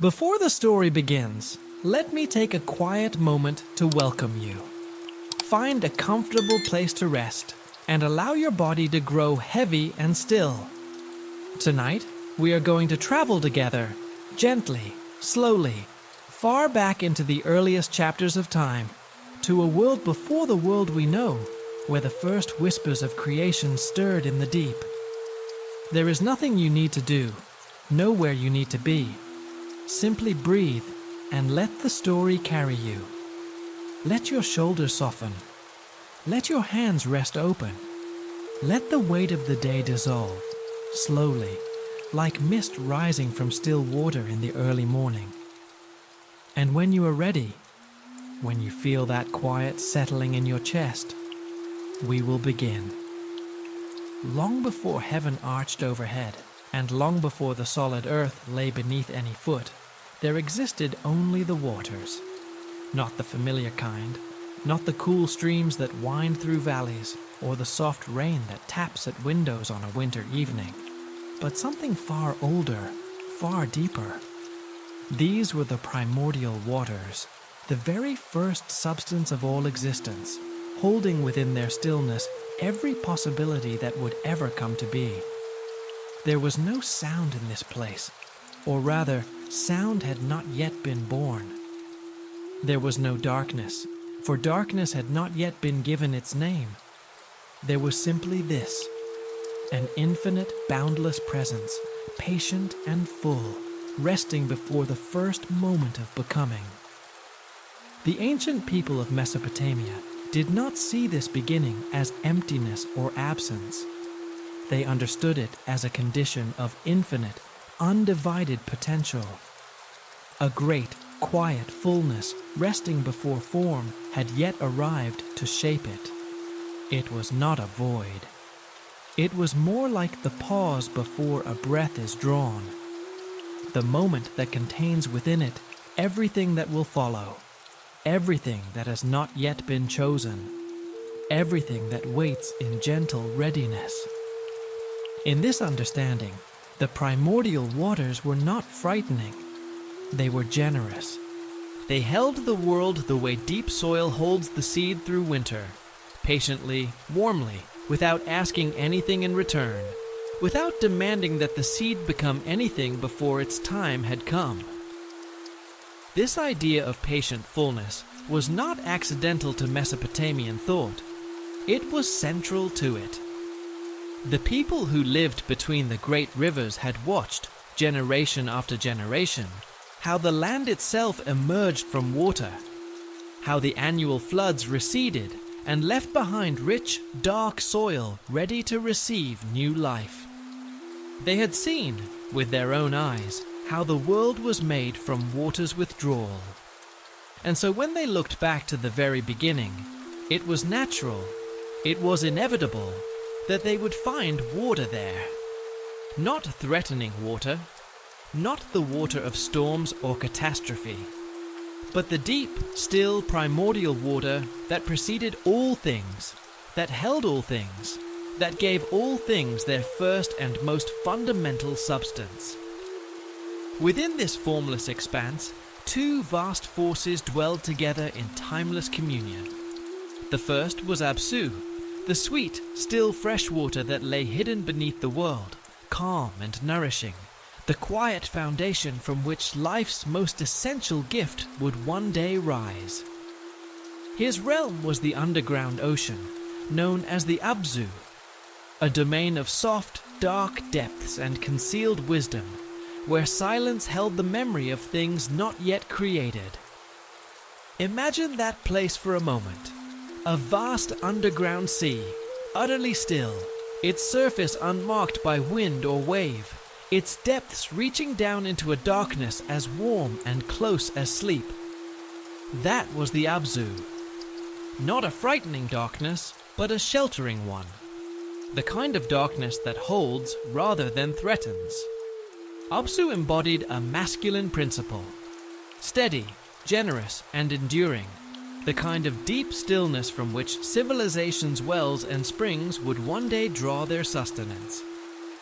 Before the story begins, let me take a quiet moment to welcome you. Find a comfortable place to rest and allow your body to grow heavy and still. Tonight, we are going to travel together, gently, slowly, far back into the earliest chapters of time, to a world before the world we know, where the first whispers of creation stirred in the deep. There is nothing you need to do, nowhere you need to be. Simply breathe and let the story carry you. Let your shoulders soften. Let your hands rest open. Let the weight of the day dissolve, slowly, like mist rising from still water in the early morning. And when you are ready, when you feel that quiet settling in your chest, we will begin. Long before heaven arched overhead, and long before the solid earth lay beneath any foot, there existed only the waters. Not the familiar kind, not the cool streams that wind through valleys, or the soft rain that taps at windows on a winter evening, but something far older, far deeper. These were the primordial waters, the very first substance of all existence, holding within their stillness every possibility that would ever come to be. There was no sound in this place, or rather, sound had not yet been born. There was no darkness, for darkness had not yet been given its name. There was simply this, an infinite, boundless presence, patient and full, resting before the first moment of becoming. The ancient people of Mesopotamia did not see this beginning as emptiness or absence. They understood it as a condition of infinite, undivided potential. A great, quiet fullness resting before form had yet arrived to shape it. It was not a void. It was more like the pause before a breath is drawn. The moment that contains within it everything that will follow, everything that has not yet been chosen, everything that waits in gentle readiness. In this understanding, the primordial waters were not frightening. They were generous. They held the world the way deep soil holds the seed through winter, patiently, warmly, without asking anything in return, without demanding that the seed become anything before its time had come. This idea of patient fullness was not accidental to Mesopotamian thought. It was central to it. The people who lived between the great rivers had watched, generation after generation, how the land itself emerged from water, how the annual floods receded and left behind rich, dark soil ready to receive new life. They had seen, with their own eyes, how the world was made from water's withdrawal. And so when they looked back to the very beginning, it was natural, it was inevitable, that they would find water there. Not threatening water, not the water of storms or catastrophe, but the deep, still, primordial water that preceded all things, that held all things, that gave all things their first and most fundamental substance. Within this formless expanse, two vast forces dwelled together in timeless communion. The first was Abzu, the sweet, still fresh water that lay hidden beneath the world, calm and nourishing, the quiet foundation from which life's most essential gift would one day rise. His realm was the underground ocean, known as the Abzu, a domain of soft, dark depths and concealed wisdom, where silence held the memory of things not yet created. Imagine that place for a moment. A vast underground sea, utterly still, its surface unmarked by wind or wave, its depths reaching down into a darkness as warm and close as sleep. That was the Abzu. Not a frightening darkness, but a sheltering one. The kind of darkness that holds rather than threatens. Abzu embodied a masculine principle. Steady, generous, and enduring. The kind of deep stillness from which civilization's wells and springs would one day draw their sustenance.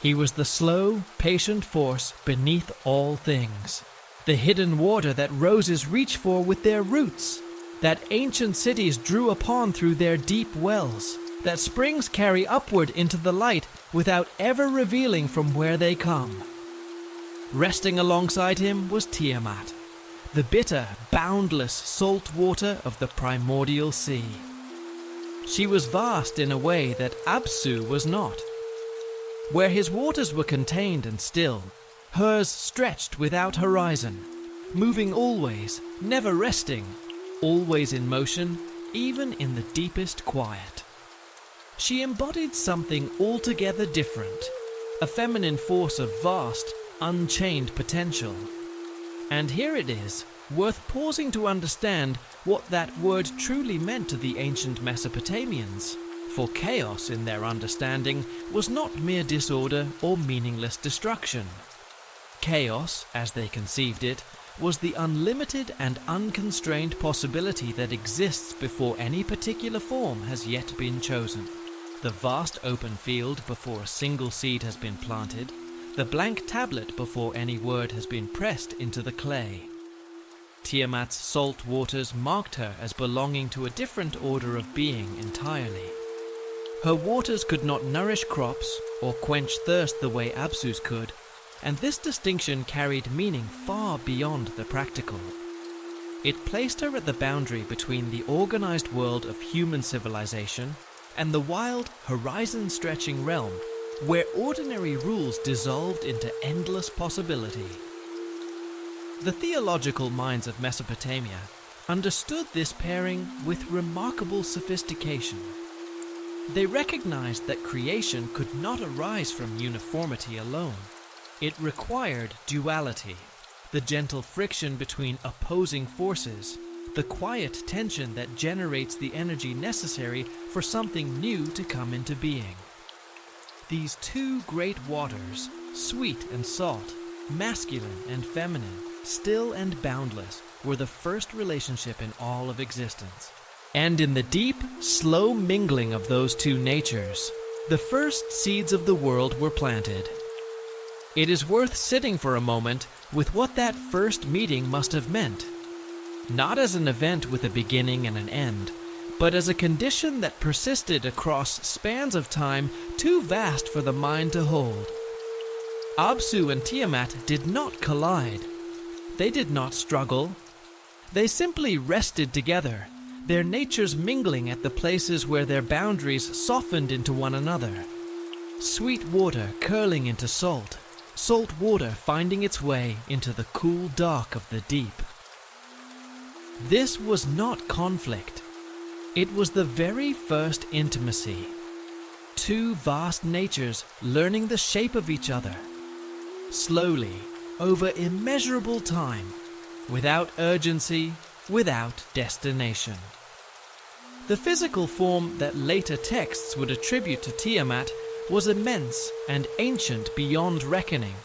He was the slow, patient force beneath all things, the hidden water that roses reach for with their roots, that ancient cities drew upon through their deep wells, that springs carry upward into the light without ever revealing from where they come. Resting alongside him was Tiamat, the bitter, boundless salt water of the primordial sea. She was vast in a way that Abzu was not. Where his waters were contained and still, hers stretched without horizon, moving always, never resting, always in motion, even in the deepest quiet. She embodied something altogether different, a feminine force of vast, unchained potential. And here it is, worth pausing to understand what that word truly meant to the ancient Mesopotamians, for chaos in their understanding was not mere disorder or meaningless destruction. Chaos, as they conceived it, was the unlimited and unconstrained possibility that exists before any particular form has yet been chosen. The vast open field before a single seed has been planted, the blank tablet before any word has been pressed into the clay. Tiamat's salt waters marked her as belonging to a different order of being entirely. Her waters could not nourish crops or quench thirst the way Abzu's could, and this distinction carried meaning far beyond the practical. It placed her at the boundary between the organized world of human civilization and the wild, horizon-stretching realm where ordinary rules dissolved into endless possibility. The theological minds of Mesopotamia understood this pairing with remarkable sophistication. They recognized that creation could not arise from uniformity alone. It required duality, the gentle friction between opposing forces, the quiet tension that generates the energy necessary for something new to come into being. These two great waters, sweet and salt, masculine and feminine, still and boundless, were the first relationship in all of existence. And in the deep, slow mingling of those two natures, the first seeds of the world were planted. It is worth sitting for a moment with what that first meeting must have meant. Not as an event with a beginning and an end, but as a condition that persisted across spans of time too vast for the mind to hold. Abzu and Tiamat did not collide. They did not struggle. They simply rested together, their natures mingling at the places where their boundaries softened into one another. Sweet water curling into salt, salt water finding its way into the cool dark of the deep. This was not conflict. It was the very first intimacy. Two vast natures learning the shape of each other. Slowly, over immeasurable time, without urgency, without destination. The physical form that later texts would attribute to Tiamat was immense and ancient beyond reckoning.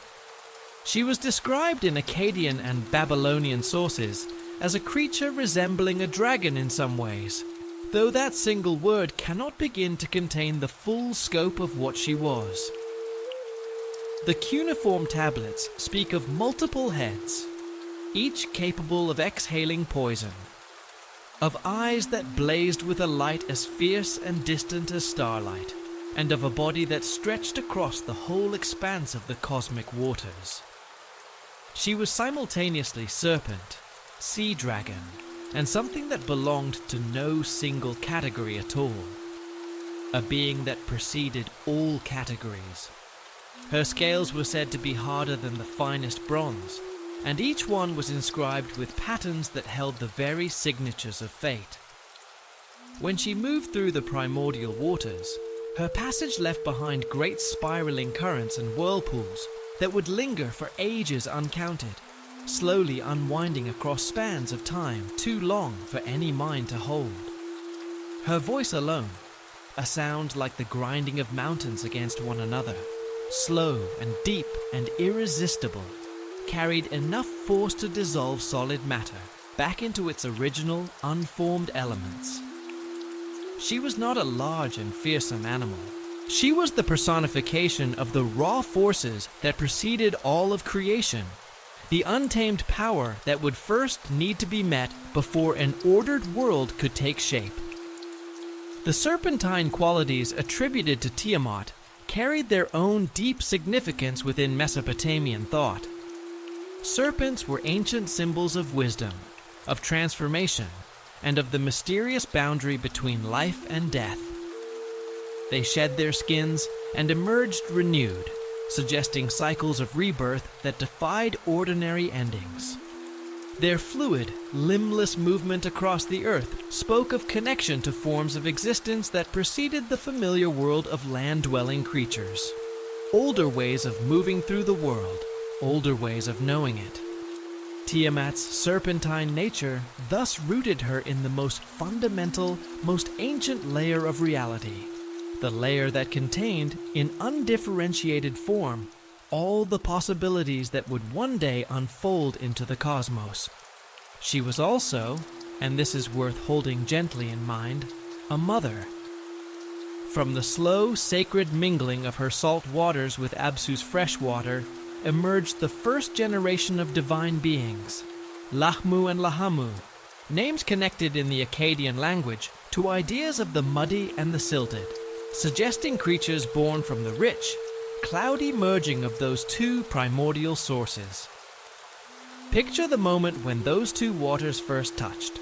She was described in Akkadian and Babylonian sources as a creature resembling a dragon in some ways, though that single word cannot begin to contain the full scope of what she was. The cuneiform tablets speak of multiple heads, each capable of exhaling poison, of eyes that blazed with a light as fierce and distant as starlight, and of a body that stretched across the whole expanse of the cosmic waters. She was simultaneously serpent, sea dragon, and something that belonged to no single category at all. A being that preceded all categories. Her scales were said to be harder than the finest bronze, and each one was inscribed with patterns that held the very signatures of fate. When she moved through the primordial waters, her passage left behind great spiraling currents and whirlpools that would linger for ages uncounted, slowly unwinding across spans of time too long for any mind to hold. Her voice alone, a sound like the grinding of mountains against one another, slow and deep and irresistible, carried enough force to dissolve solid matter back into its original, unformed elements. She was not a large and fearsome animal. She was the personification of the raw forces that preceded all of creation, the untamed power that would first need to be met before an ordered world could take shape. The serpentine qualities attributed to Tiamat carried their own deep significance within Mesopotamian thought. Serpents were ancient symbols of wisdom, of transformation, and of the mysterious boundary between life and death. They shed their skins and emerged renewed, suggesting cycles of rebirth that defied ordinary endings. Their fluid, limbless movement across the earth spoke of connection to forms of existence that preceded the familiar world of land-dwelling creatures. Older ways of moving through the world, older ways of knowing it. Tiamat's serpentine nature thus rooted her in the most fundamental, most ancient layer of reality, the layer that contained, in undifferentiated form, all the possibilities that would one day unfold into the cosmos. She was also, and this is worth holding gently in mind, a mother. From the slow, sacred mingling of her salt waters with Abzu's fresh water emerged the first generation of divine beings, Lahmu and Lahamu, names connected in the Akkadian language to ideas of the muddy and the silted, suggesting creatures born from the rich, cloudy merging of those two primordial sources. Picture the moment when those two waters first touched,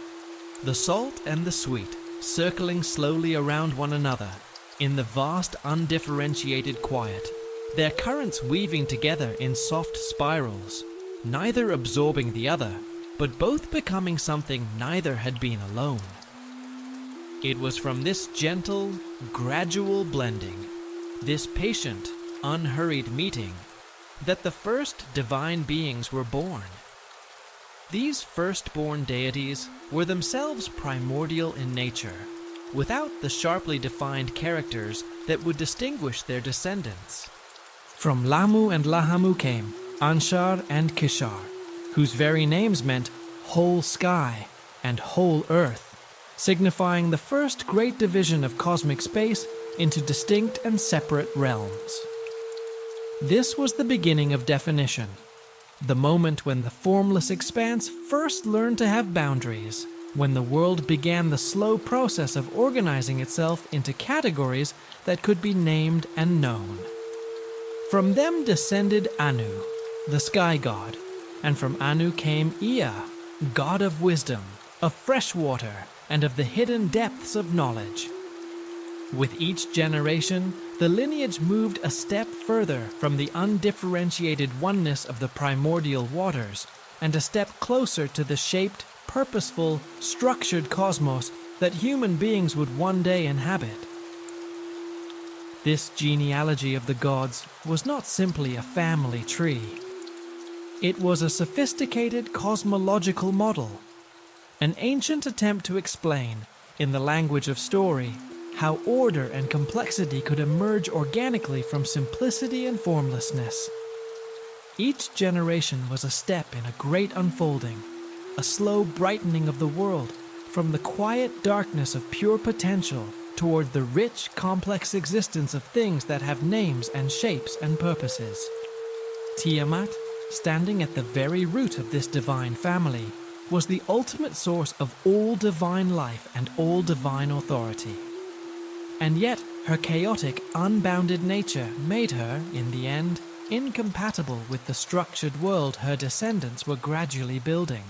the salt and the sweet circling slowly around one another in the vast undifferentiated quiet, their currents weaving together in soft spirals, neither absorbing the other, but both becoming something neither had been alone. It was from this gentle, gradual blending, this patient, unhurried meeting, that the first divine beings were born. These firstborn deities were themselves primordial in nature, without the sharply defined characters that would distinguish their descendants. From Lamu and Lahamu came Anshar and Kishar, whose very names meant whole sky and whole earth, signifying the first great division of cosmic space into distinct and separate realms. This was the beginning of definition, the moment when the formless expanse first learned to have boundaries, when the world began the slow process of organizing itself into categories that could be named and known. From them descended Anu, the sky god, and from Anu came Ea, god of wisdom, of fresh water, and of the hidden depths of knowledge. With each generation, the lineage moved a step further from the undifferentiated oneness of the primordial waters, and a step closer to the shaped, purposeful, structured cosmos that human beings would one day inhabit. This genealogy of the gods was not simply a family tree. It was a sophisticated cosmological model, an ancient attempt to explain, in the language of story, how order and complexity could emerge organically from simplicity and formlessness. Each generation was a step in a great unfolding, a slow brightening of the world from the quiet darkness of pure potential toward the rich, complex existence of things that have names and shapes and purposes. Tiamat, standing at the very root of this divine family, was the ultimate source of all divine life and all divine authority. And yet, her chaotic, unbounded nature made her, in the end, incompatible with the structured world her descendants were gradually building.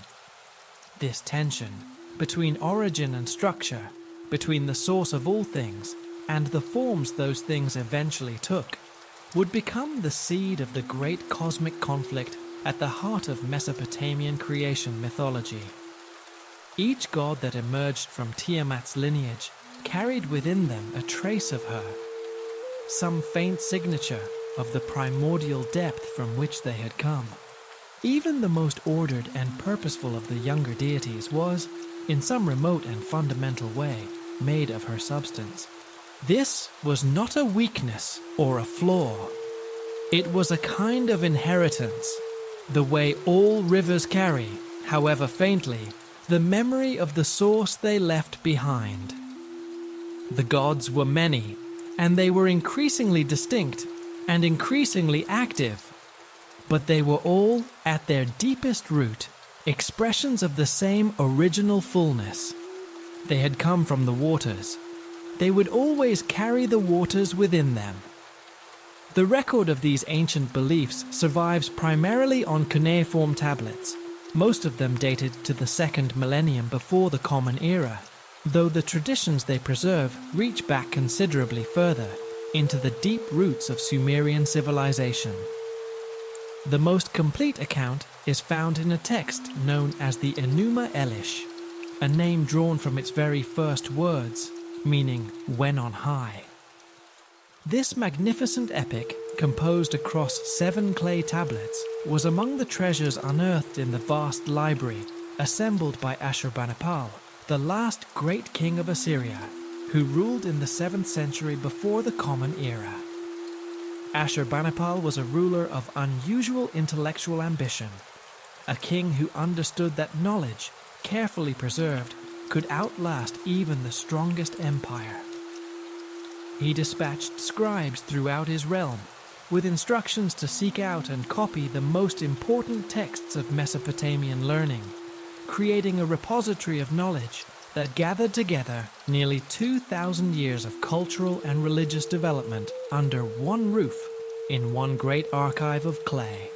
This tension, between origin and structure, between the source of all things and the forms those things eventually took, would become the seed of the great cosmic conflict at the heart of Mesopotamian creation mythology. Each god that emerged from Tiamat's lineage carried within them a trace of her, some faint signature of the primordial depth from which they had come. Even the most ordered and purposeful of the younger deities was, in some remote and fundamental way, made of her substance. This was not a weakness or a flaw. It was a kind of inheritance, the way all rivers carry, however faintly, the memory of the source they left behind. The gods were many, and they were increasingly distinct and increasingly active. but they were all, at their deepest root, expressions of the same original fullness. They had come from the waters. They would always carry the waters within them. The record of these ancient beliefs survives primarily on cuneiform tablets, most of them dated to the 2nd millennium before the Common Era, though the traditions they preserve reach back considerably further, into the deep roots of Sumerian civilization. The most complete account is found in a text known as the Enuma Elish, a name drawn from its very first words, meaning "when on high." This magnificent epic, composed across 7 clay tablets, was among the treasures unearthed in the vast library assembled by Ashurbanipal, the last great king of Assyria, who ruled in the 7th century before the Common Era. Ashurbanipal was a ruler of unusual intellectual ambition, a king who understood that knowledge, carefully preserved, could outlast even the strongest empire. He dispatched scribes throughout his realm, with instructions to seek out and copy the most important texts of Mesopotamian learning, creating a repository of knowledge that gathered together nearly 2,000 years of cultural and religious development under one roof in one great archive of clay.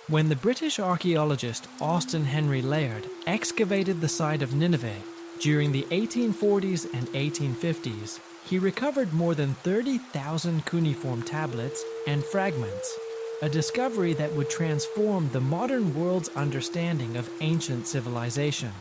When the British archaeologist Austen Henry Layard excavated the site of Nineveh during the 1840s and 1850s, he recovered more than 30,000 cuneiform tablets and fragments, a discovery that would transform the modern world's understanding of ancient civilization.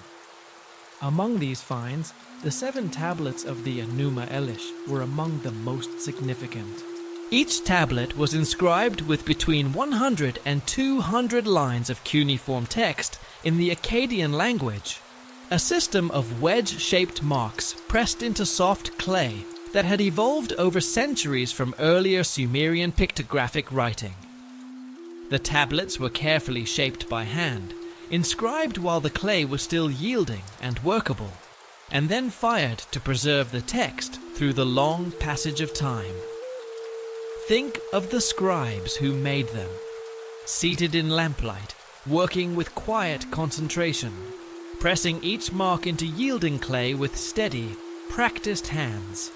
Among these finds, the 7 tablets of the Enuma Elish were among the most significant. Each tablet was inscribed with between 100 and 200 lines of cuneiform text in the Akkadian language, a system of wedge-shaped marks pressed into soft clay that had evolved over centuries from earlier Sumerian pictographic writing. The tablets were carefully shaped by hand, inscribed while the clay was still yielding and workable, and then fired to preserve the text through the long passage of time. Think of the scribes who made them, seated in lamplight, working with quiet concentration, pressing each mark into yielding clay with steady, practiced hands,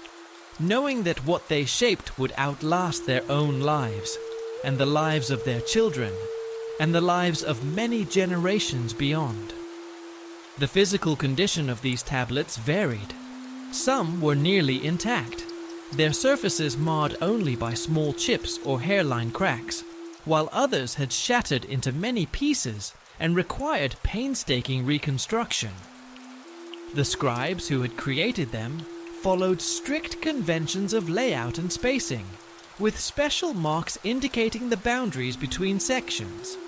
knowing that what they shaped would outlast their own lives, and the lives of their children, and the lives of many generations beyond. The physical condition of these tablets varied. Some were nearly intact, their surfaces marred only by small chips or hairline cracks, while others had shattered into many pieces and required painstaking reconstruction. The scribes who had created them followed strict conventions of layout and spacing, with special marks indicating the boundaries between sections.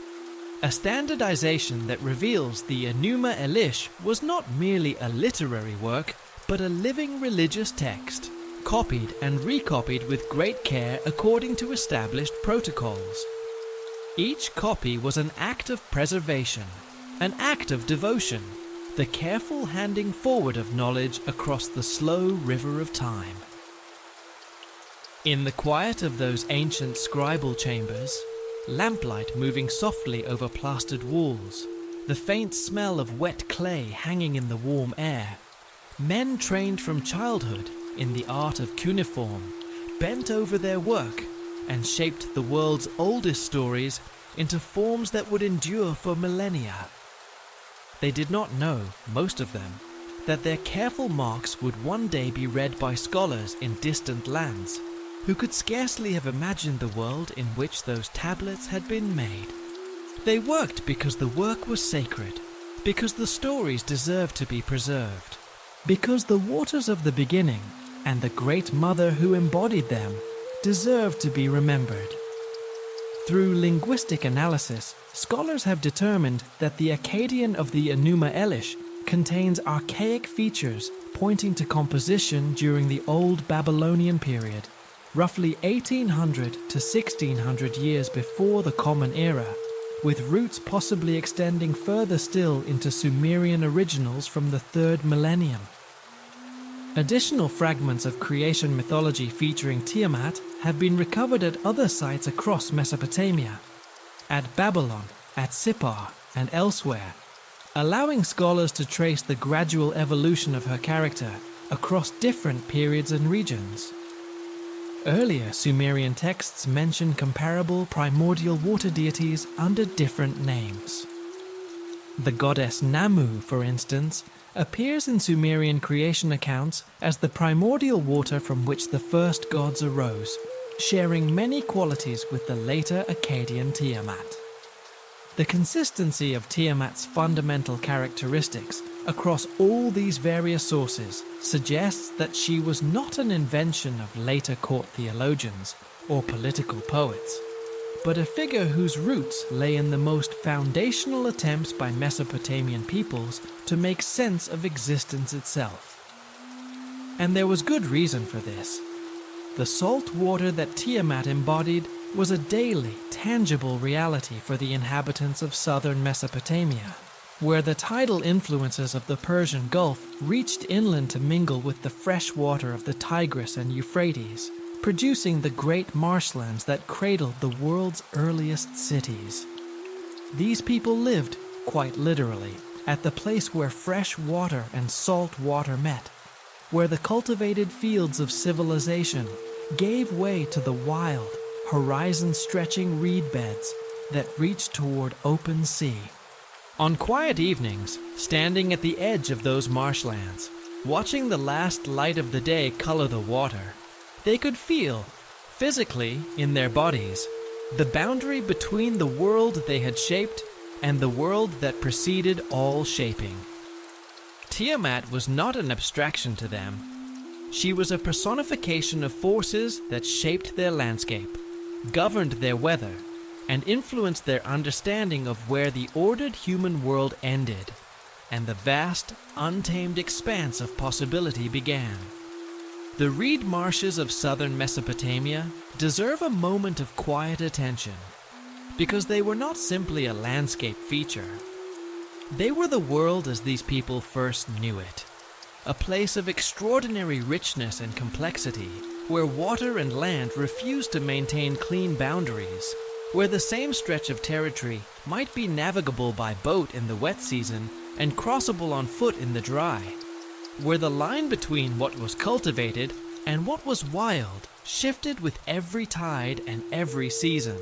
A standardization that reveals the Enuma Elish was not merely a literary work, but a living religious text, copied and recopied with great care according to established protocols. Each copy was an act of preservation, an act of devotion, the careful handing forward of knowledge across the slow river of time. In the quiet of those ancient scribal chambers, lamplight moving softly over plastered walls, the faint smell of wet clay hanging in the warm air, men trained from childhood in the art of cuneiform bent over their work and shaped the world's oldest stories into forms that would endure for millennia. They did not know, most of them, that their careful marks would one day be read by scholars in distant lands, who could scarcely have imagined the world in which those tablets had been made. They worked because the work was sacred, because the stories deserved to be preserved, because the waters of the beginning and the Great Mother who embodied them deserved to be remembered. Through linguistic analysis, scholars have determined that the Akkadian of the Enuma Elish contains archaic features pointing to composition during the Old Babylonian period, roughly 1800 to 1600 years before the Common Era, with roots possibly extending further still into Sumerian originals from the 3rd millennium. Additional fragments of creation mythology featuring Tiamat have been recovered at other sites across Mesopotamia. at Babylon, at Sippar, and elsewhere, allowing scholars to trace the gradual evolution of her character across different periods and regions. Earlier Sumerian texts mention comparable primordial water deities under different names. The goddess Namu, for instance, appears in Sumerian creation accounts as the primordial water from which the first gods arose, sharing many qualities with the later Akkadian Tiamat. The consistency of Tiamat's fundamental characteristics across all these various sources suggests that she was not an invention of later court theologians or political poets, but a figure whose roots lay in the most foundational attempts by Mesopotamian peoples to make sense of existence itself. And there was good reason for this. The salt water that Tiamat embodied was a daily, tangible reality for the inhabitants of southern Mesopotamia, where the tidal influences of the Persian Gulf reached inland to mingle with the fresh water of the Tigris and Euphrates, producing the great marshlands that cradled the world's earliest cities. These people lived, quite literally, at the place where fresh water and salt water met, where the cultivated fields of civilization gave way to the wild, horizon-stretching reed beds that reached toward open sea. On quiet evenings, standing at the edge of those marshlands, watching the last light of the day color the water, they could feel, physically in their bodies, the boundary between the world they had shaped and the world that preceded all shaping. Tiamat was not an abstraction to them. She was a personification of forces that shaped their landscape, governed their weather, and influenced their understanding of where the ordered human world ended, and the vast, untamed expanse of possibility began. The reed marshes of southern Mesopotamia deserve a moment of quiet attention, because they were not simply a landscape feature. They were the world as these people first knew it, a place of extraordinary richness and complexity, where water and land refused to maintain clean boundaries, where the same stretch of territory might be navigable by boat in the wet season and crossable on foot in the dry, where the line between what was cultivated and what was wild shifted with every tide and every season.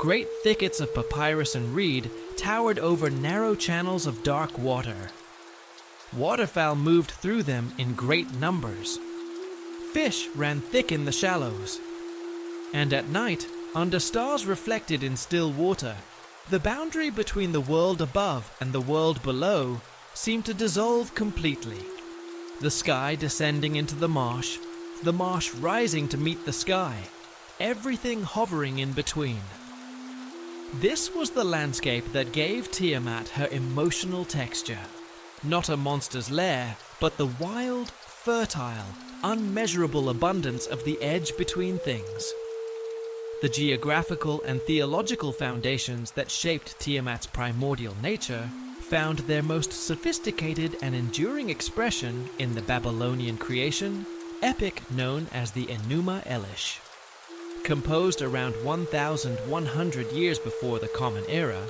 Great thickets of papyrus and reed towered over narrow channels of dark water. Waterfowl moved through them in great numbers. Fish ran thick in the shallows. And at night, under stars reflected in still water, the boundary between the world above and the world below seemed to dissolve completely. The sky descending into the marsh rising to meet the sky, everything hovering in between. This was the landscape that gave Tiamat her emotional texture. Not a monster's lair, but the wild, fertile, unmeasurable abundance of the edge between things. The geographical and theological foundations that shaped Tiamat's primordial nature found their most sophisticated and enduring expression in the Babylonian creation epic known as the Enuma Elish. Composed around 1,100 years before the Common Era,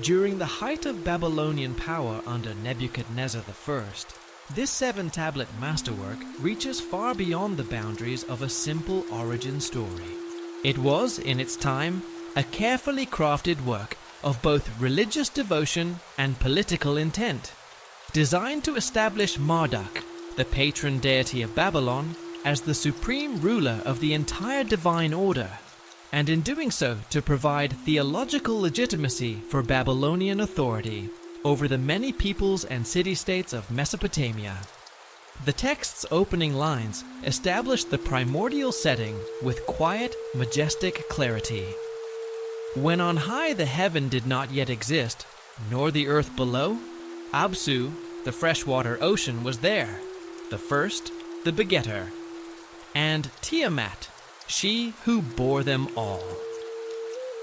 during the height of Babylonian power under Nebuchadnezzar I, this 7-tablet masterwork reaches far beyond the boundaries of a simple origin story. It was, in its time, a carefully crafted work of both religious devotion and political intent, designed to establish Marduk, the patron deity of Babylon, as the supreme ruler of the entire divine order, and in doing so to provide theological legitimacy for Babylonian authority over the many peoples and city-states of Mesopotamia. The text's opening lines establish the primordial setting with quiet, majestic clarity. When on high the heaven did not yet exist, nor the earth below, Abzu, the freshwater ocean, was there, the first, the begetter, and Tiamat, she who bore them all.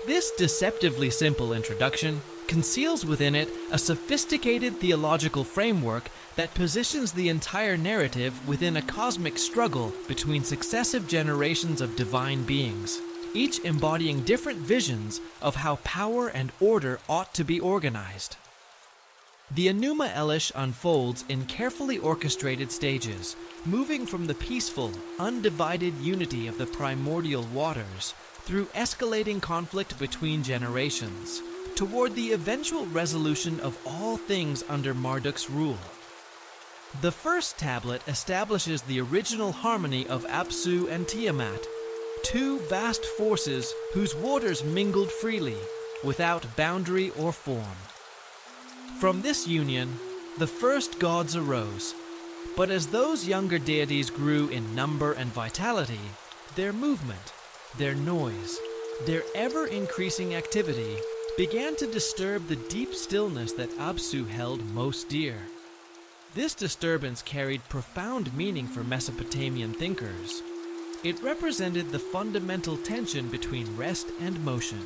This deceptively simple introduction conceals within it a sophisticated theological framework that positions the entire narrative within a cosmic struggle between successive generations of divine beings, each embodying different visions of how power and order ought to be organized. The Enuma Elish unfolds in carefully orchestrated stages, moving from the peaceful, undivided unity of the primordial waters through escalating conflict between generations, toward the eventual resolution of all things under Marduk's rule. The first tablet establishes the original harmony of Abzu and Tiamat, two vast forces whose waters mingled freely, without boundary or form. From this union, the first gods arose, but as those younger deities grew in number and vitality, their movement, their noise, their ever-increasing activity began to disturb the deep stillness that Abzu held most dear. This disturbance carried profound meaning for Mesopotamian thinkers. It represented the fundamental tension between rest and motion,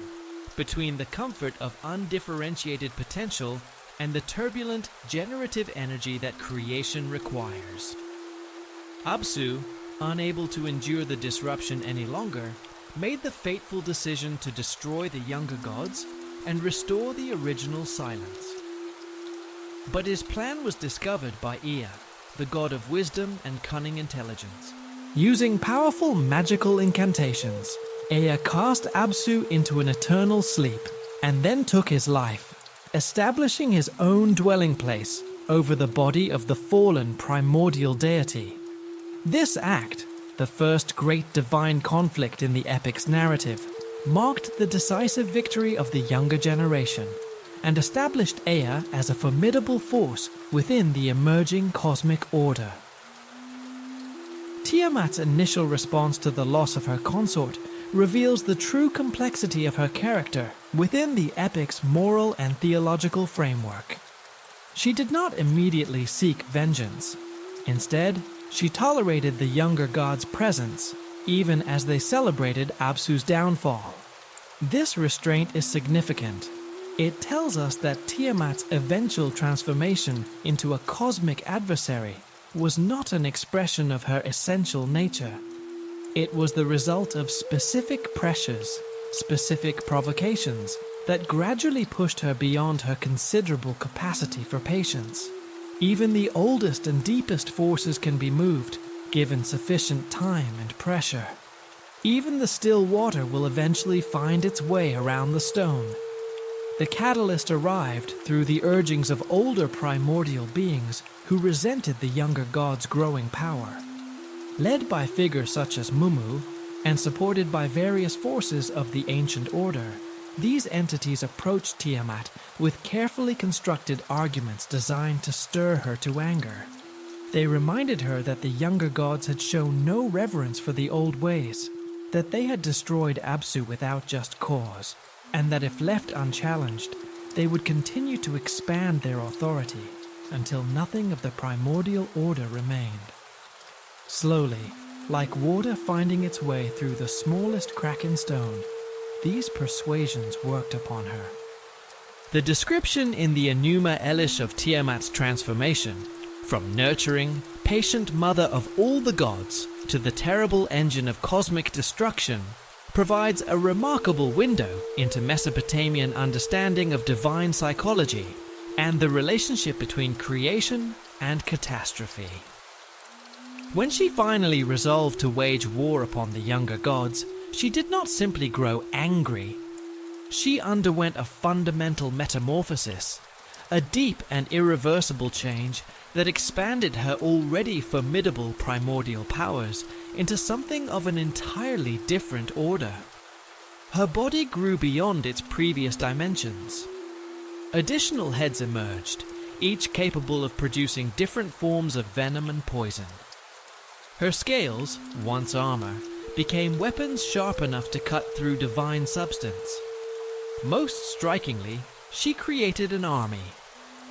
between the comfort of undifferentiated potential and the turbulent, generative energy that creation requires. Abzu, unable to endure the disruption any longer, made the fateful decision to destroy the younger gods and restore the original silence. But his plan was discovered by Ea, the god of wisdom and cunning intelligence. Using powerful magical incantations, Ea cast Abzu into an eternal sleep and then took his life, establishing his own dwelling place over the body of the fallen primordial deity. This act, the first great divine conflict in the epic's narrative, marked the decisive victory of the younger generation and established Ea as a formidable force within the emerging cosmic order. Tiamat's initial response to the loss of her consort reveals the true complexity of her character within the epic's moral and theological framework. She did not immediately seek vengeance. Instead, she tolerated the younger gods' presence, even as they celebrated Abzu's downfall. This restraint is significant. It tells us that Tiamat's eventual transformation into a cosmic adversary was not an expression of her essential nature. It was the result of specific pressures, specific provocations, that gradually pushed her beyond her considerable capacity for patience. Even the oldest and deepest forces can be moved, given sufficient time and pressure. Even the still water will eventually find its way around the stone. The catalyst arrived through the urgings of older primordial beings who resented the younger god's growing power. Led by figures such as Mumu, and supported by various forces of the ancient order, these entities approached Tiamat with carefully constructed arguments designed to stir her to anger. They reminded her that the younger gods had shown no reverence for the old ways, that they had destroyed Abzu without just cause, and that if left unchallenged, they would continue to expand their authority until nothing of the primordial order remained. Slowly, like water finding its way through the smallest crack in stone, these persuasions worked upon her. The description in the Enuma Elish of Tiamat's transformation, from nurturing, patient mother of all the gods to the terrible engine of cosmic destruction, provides a remarkable window into Mesopotamian understanding of divine psychology and the relationship between creation and catastrophe. When she finally resolved to wage war upon the younger gods, she did not simply grow angry. She underwent a fundamental metamorphosis, a deep and irreversible change that expanded her already formidable primordial powers into something of an entirely different order. Her body grew beyond its previous dimensions. Additional heads emerged, each capable of producing different forms of venom and poison. Her scales, once armor, became weapons sharp enough to cut through divine substance. Most strikingly, she created an army.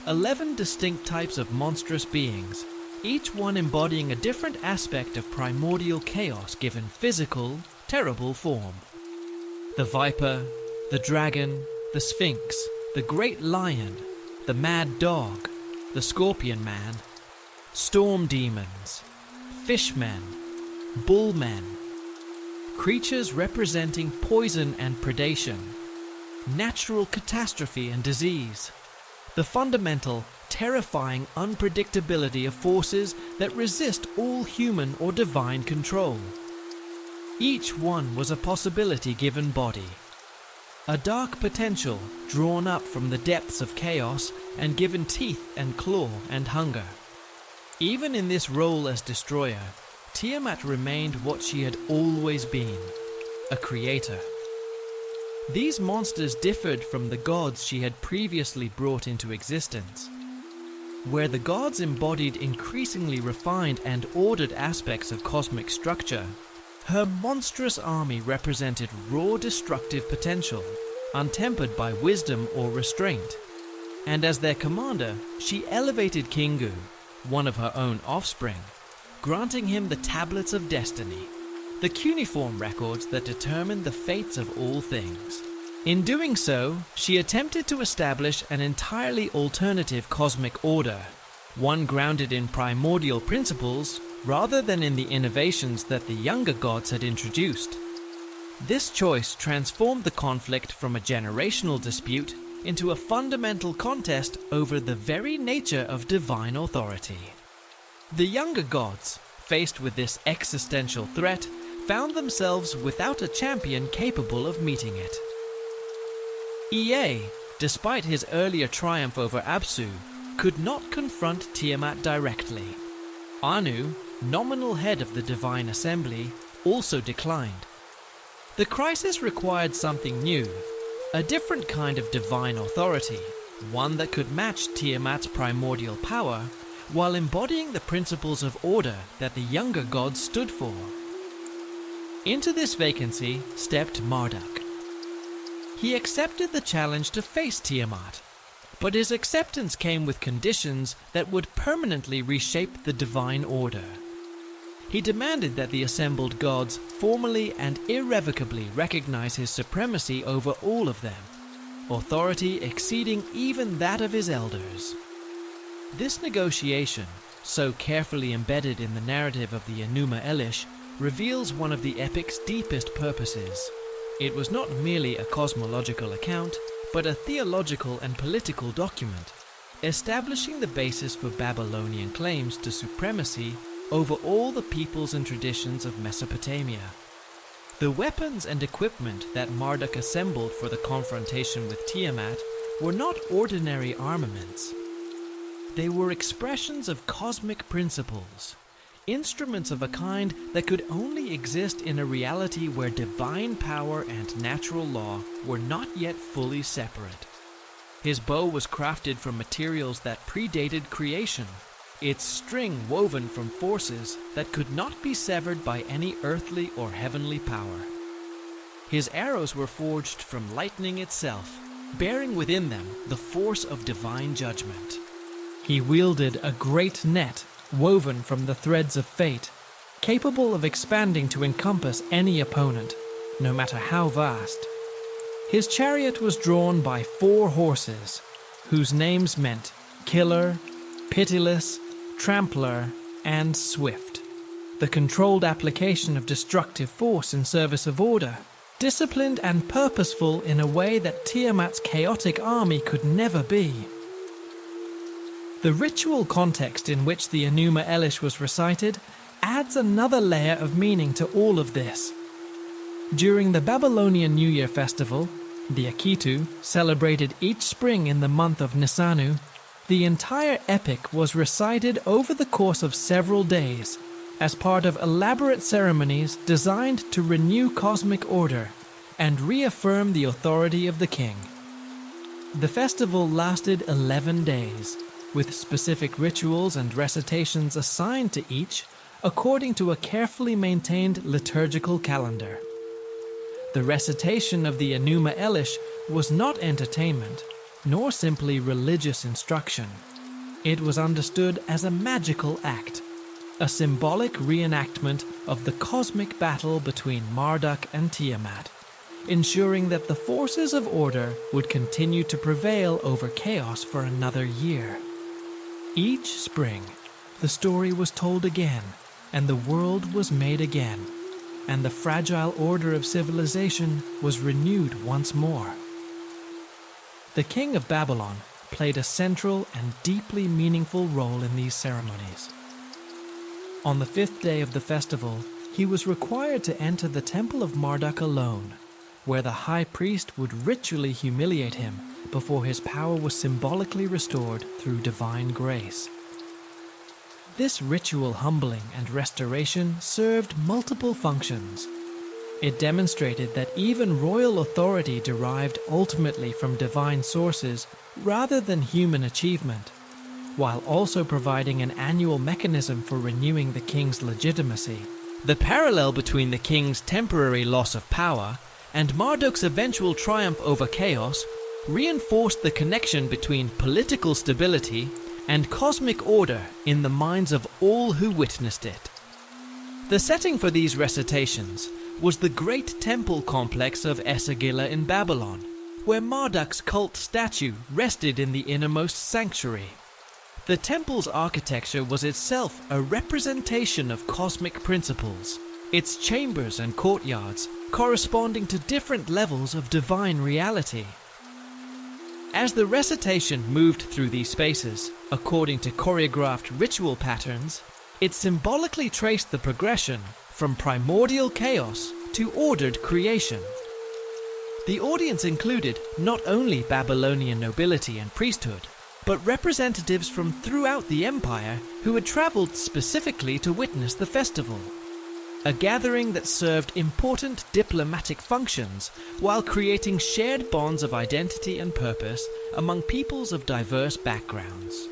11 distinct types of monstrous beings, each one embodying a different aspect of primordial chaos given physical, terrible form. The viper, the dragon, the sphinx, the great lion, the mad dog, the scorpion man, storm demons, fishmen, bullmen, creatures representing poison and predation, natural catastrophe and disease, the fundamental, terrifying unpredictability of forces that resist all human or divine control. Each one was a possibility given body, a dark potential drawn up from the depths of chaos and given teeth and claw and hunger. Even in this role as destroyer, Tiamat remained what she had always been, a creator. These monsters differed from the gods she had previously brought into existence. Where the gods embodied increasingly refined and ordered aspects of cosmic structure, her monstrous army represented raw destructive potential, untempered by wisdom or restraint. And as their commander, she elevated Kingu, one of her own offspring, granting him the Tablets of Destiny, the cuneiform records that determine the fates of all things. In doing so, she attempted to establish an entirely alternative cosmic order, one grounded in primordial principles rather than in the innovations that the younger gods had introduced. This choice transformed the conflict from a generational dispute into a fundamental contest over the very nature of divine authority. The younger gods, faced with this existential threat, found themselves without a champion capable of meeting it. Ea, despite his earlier triumph over Abzu, could not confront Tiamat directly. Anu, nominal head of the Divine Assembly, also declined. The crisis required something new, a different kind of divine authority, one that could match Tiamat's primordial power, while embodying the principles of order that the younger gods stood for. Into this vacancy stepped Marduk. He accepted the challenge to face Tiamat, but his acceptance came with conditions that would permanently reshape the divine order. He demanded that the assembled gods formally and irrevocably recognize his supremacy over all of them, authority exceeding even that of his elders. This negotiation, so carefully embedded in the narrative of the Enuma Elish, reveals one of the epic's deepest purposes. It was not merely a cosmological account, but a theological and political document, establishing the basis for Babylonian claims to supremacy over all the peoples and traditions of Mesopotamia. The weapons and equipment that Marduk assembled for the confrontation with Tiamat were not ordinary armaments. They were expressions of cosmic principles, instruments of a kind that could only exist in a reality where divine power and natural law were not yet fully separate. His bow was crafted from materials that predated creation, its string woven from forces that could not be severed by any earthly or heavenly power. His arrows were forged from lightning itself, bearing within them the force of divine judgment. He wielded a great net woven from the threads of fate, capable of expanding to encompass any opponent, no matter how vast. His chariot was drawn by 4 horses, whose names meant Killer, Pitiless, Trampler, and Swift. The controlled application of destructive force in service of order, disciplined and purposeful in a way that Tiamat's chaotic army could never be. The ritual context in which the Enuma Elish was recited adds another layer of meaning to all of this. During the Babylonian New Year festival, the Akitu, celebrated each spring in the month of Nisanu, the entire epic was recited over the course of several days as part of elaborate ceremonies designed to renew cosmic order and reaffirm the authority of the king. The festival lasted 11 days, with specific rituals and recitations assigned to each according to a carefully maintained liturgical calendar. The recitation of the Enuma Elish was not entertainment, nor simply religious instruction. It was understood as a magical act, a symbolic reenactment of the cosmic battle between Marduk and Tiamat, ensuring that the forces of order would continue to prevail over chaos for another year. Each spring, the story was told again, and the world was made again, and the fragile order of civilization was renewed once more. The king of Babylon played a central and deeply meaningful role in these ceremonies. On the 5th day of the festival, he was required to enter the temple of Marduk alone, where the high priest would ritually humiliate him before his power was symbolically restored through divine grace. This ritual humbling and restoration served multiple functions. It demonstrated that even royal authority derived ultimately from divine sources rather than human achievement, while also providing an annual mechanism for renewing the king's legitimacy. The parallel between the king's temporary loss of power and Marduk's eventual triumph over chaos reinforced the connection between political stability and cosmic order in the minds of all who witnessed it. The setting for these recitations was the great temple complex of Esagila in Babylon, where Marduk's cult statue rested in the innermost sanctuary. The temple's architecture was itself a representation of cosmic principles, its chambers and courtyards corresponding to different levels of divine reality. As the recitation moved through these spaces, according to choreographed ritual patterns, it symbolically traced the progression from primordial chaos to ordered creation. The audience included not only Babylonian nobility and priesthood, but representatives from throughout the empire who had traveled specifically to witness the festival. A gathering that served important diplomatic functions while creating shared bonds of identity and purpose among peoples of diverse backgrounds.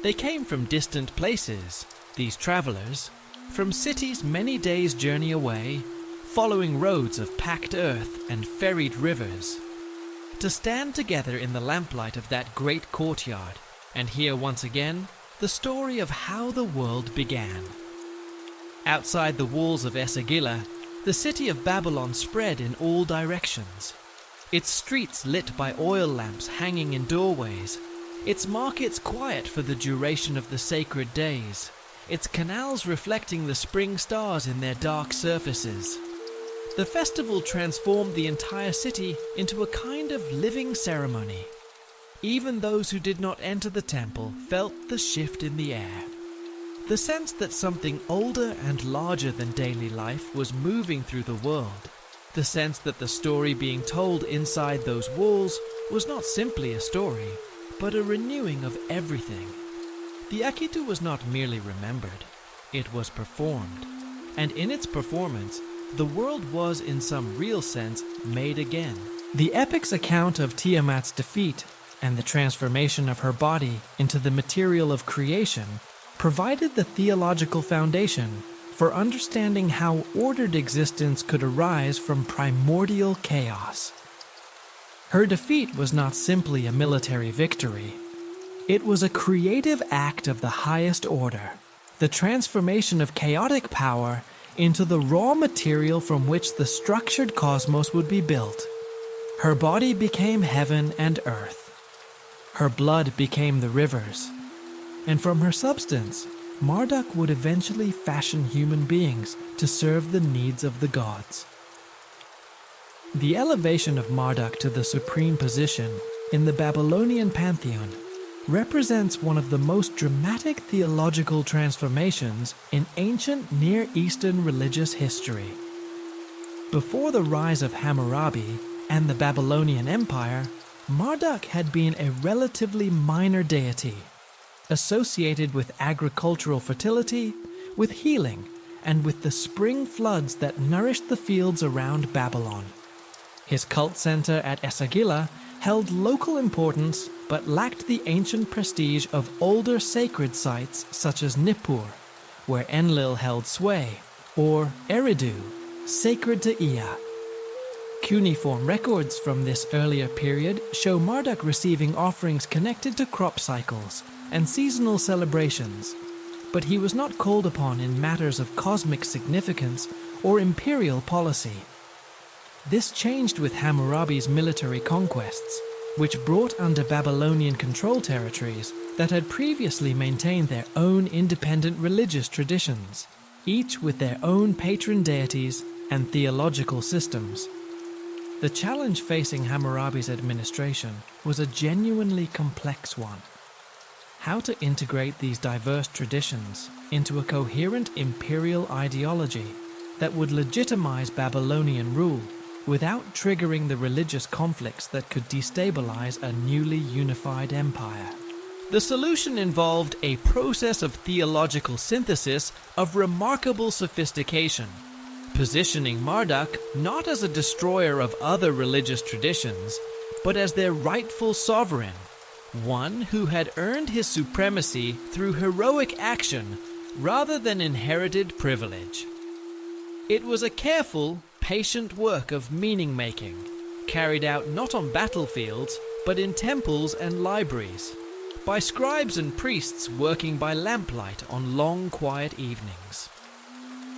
They came from distant places, these travelers, from cities many days' journey away, following roads of packed earth and ferried rivers, to stand together in the lamplight of that great courtyard and hear once again the story of how the world began. Outside the walls of Esagila, the city of Babylon spread in all directions, its streets lit by oil lamps hanging in doorways, its markets quiet for the duration of the sacred days, its canals reflecting the spring stars in their dark surfaces. The festival transformed the entire city into a kind of living ceremony. Even those who did not enter the temple felt the shift in the air. The sense that something older and larger than daily life was moving through the world. The sense that the story being told inside those walls was not simply a story, but a renewing of everything. The Akitu was not merely remembered, it was performed. And in its performance, the world was, in some real sense, made again. The epic's account of Tiamat's defeat and the transformation of her body into the material of creation provided the theological foundation for understanding how ordered existence could arise from primordial chaos. Her defeat was not simply a military victory. It was a creative act of the highest order, the transformation of chaotic power into the raw material from which the structured cosmos would be built. Her body became heaven and earth. Her blood became the rivers. And from her substance, Marduk would eventually fashion human beings to serve the needs of the gods. The elevation of Marduk to the supreme position in the Babylonian pantheon represents one of the most dramatic theological transformations in ancient Near Eastern religious history. Before the rise of Hammurabi and the Babylonian Empire, Marduk had been a relatively minor deity, associated with agricultural fertility, with healing, and with the spring floods that nourished the fields around Babylon. His cult center at Esagila held local importance but lacked the ancient prestige of older sacred sites such as Nippur, where Enlil held sway, or Eridu, sacred to Ea. Cuneiform records from this earlier period show Marduk receiving offerings connected to crop cycles and seasonal celebrations, but he was not called upon in matters of cosmic significance or imperial policy. This changed with Hammurabi's military conquests, which brought under Babylonian control territories that had previously maintained their own independent religious traditions. each with their own patron deities and theological systems. The challenge facing Hammurabi's administration was a genuinely complex one. How to integrate these diverse traditions into a coherent imperial ideology that would legitimize Babylonian rule without triggering the religious conflicts that could destabilize a newly unified empire. The solution involved a process of theological synthesis of remarkable sophistication, positioning Marduk not as a destroyer of other religious traditions, but as their rightful sovereign, one who had earned his supremacy through heroic action rather than inherited privilege. It was a careful, patient work of meaning-making, carried out not on battlefields, but in temples and libraries, by scribes and priests working by lamplight on long, quiet evenings.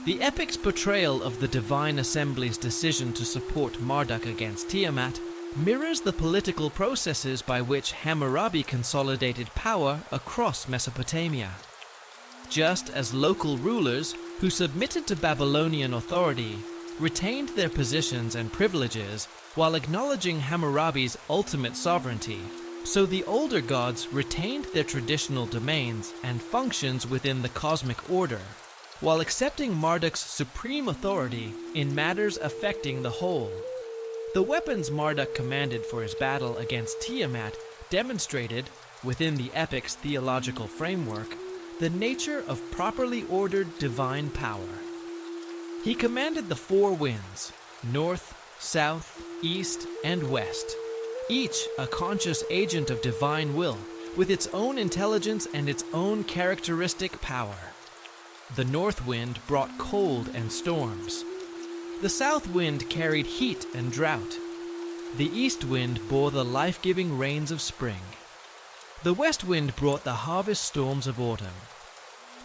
The epic's portrayal of the divine assembly's decision to support Marduk against Tiamat mirrors the political processes by which Hammurabi consolidated power across Mesopotamia. Just as local rulers who submitted to Babylonian authority retained their positions and privileges while acknowledging Hammurabi's ultimate sovereignty, so the older gods retained their traditional domains and functions within the cosmic order, while accepting Marduk's supreme authority in matters affecting the whole. The weapons Marduk commanded for his battle against Tiamat demonstrated, within the epic's theological framework, the nature of properly ordered divine power. He commanded the four winds, north, south, east, and west, each a conscious agent of divine will, with its own intelligence and its own characteristic power. The north wind brought cold and storms. The south wind carried heat and drought. The east wind bore the life-giving rains of spring. The west wind brought the harvest storms of autumn.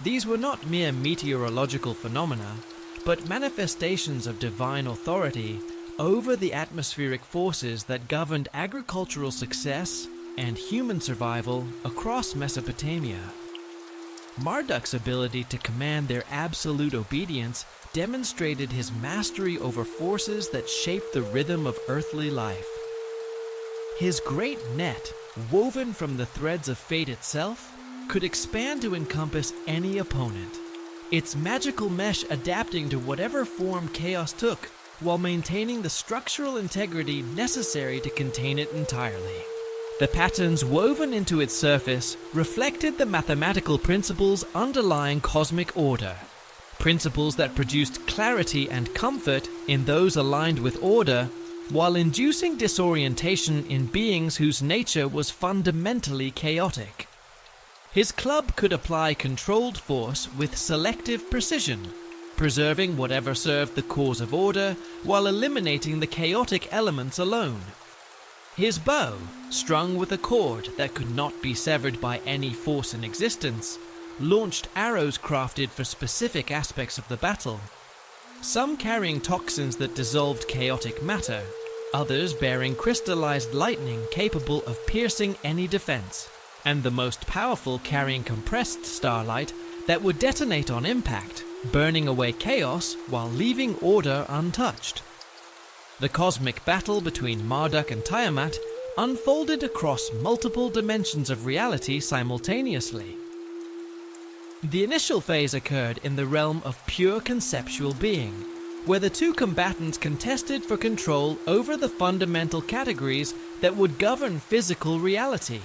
These were not mere meteorological phenomena, but manifestations of divine authority over the atmospheric forces that governed agricultural success and human survival across Mesopotamia. Marduk's ability to command their absolute obedience demonstrated his mastery over forces that shaped the rhythm of earthly life. His great net, woven from the threads of fate itself, could expand to encompass any opponent, its magical mesh adapting to whatever form chaos took, while maintaining the structural integrity necessary to contain it entirely. The patterns woven into its surface reflected the mathematical principles underlying cosmic order, principles that produced clarity and comfort in those aligned with order, while inducing disorientation in beings whose nature was fundamentally chaotic. His club could apply controlled force with selective precision, preserving whatever served the cause of order while eliminating the chaotic elements alone. His bow, strung with a cord that could not be severed by any force in existence, launched arrows crafted for specific aspects of the battle, some carrying toxins that dissolved chaotic matter, others bearing crystallized lightning capable of piercing any defense, and the most powerful carrying compressed starlight that would detonate on impact, burning away chaos while leaving order untouched. The cosmic battle between Marduk and Tiamat unfolded across multiple dimensions of reality simultaneously. The initial phase occurred in the realm of pure conceptual being, where the two combatants contested for control over the fundamental categories that would govern physical reality.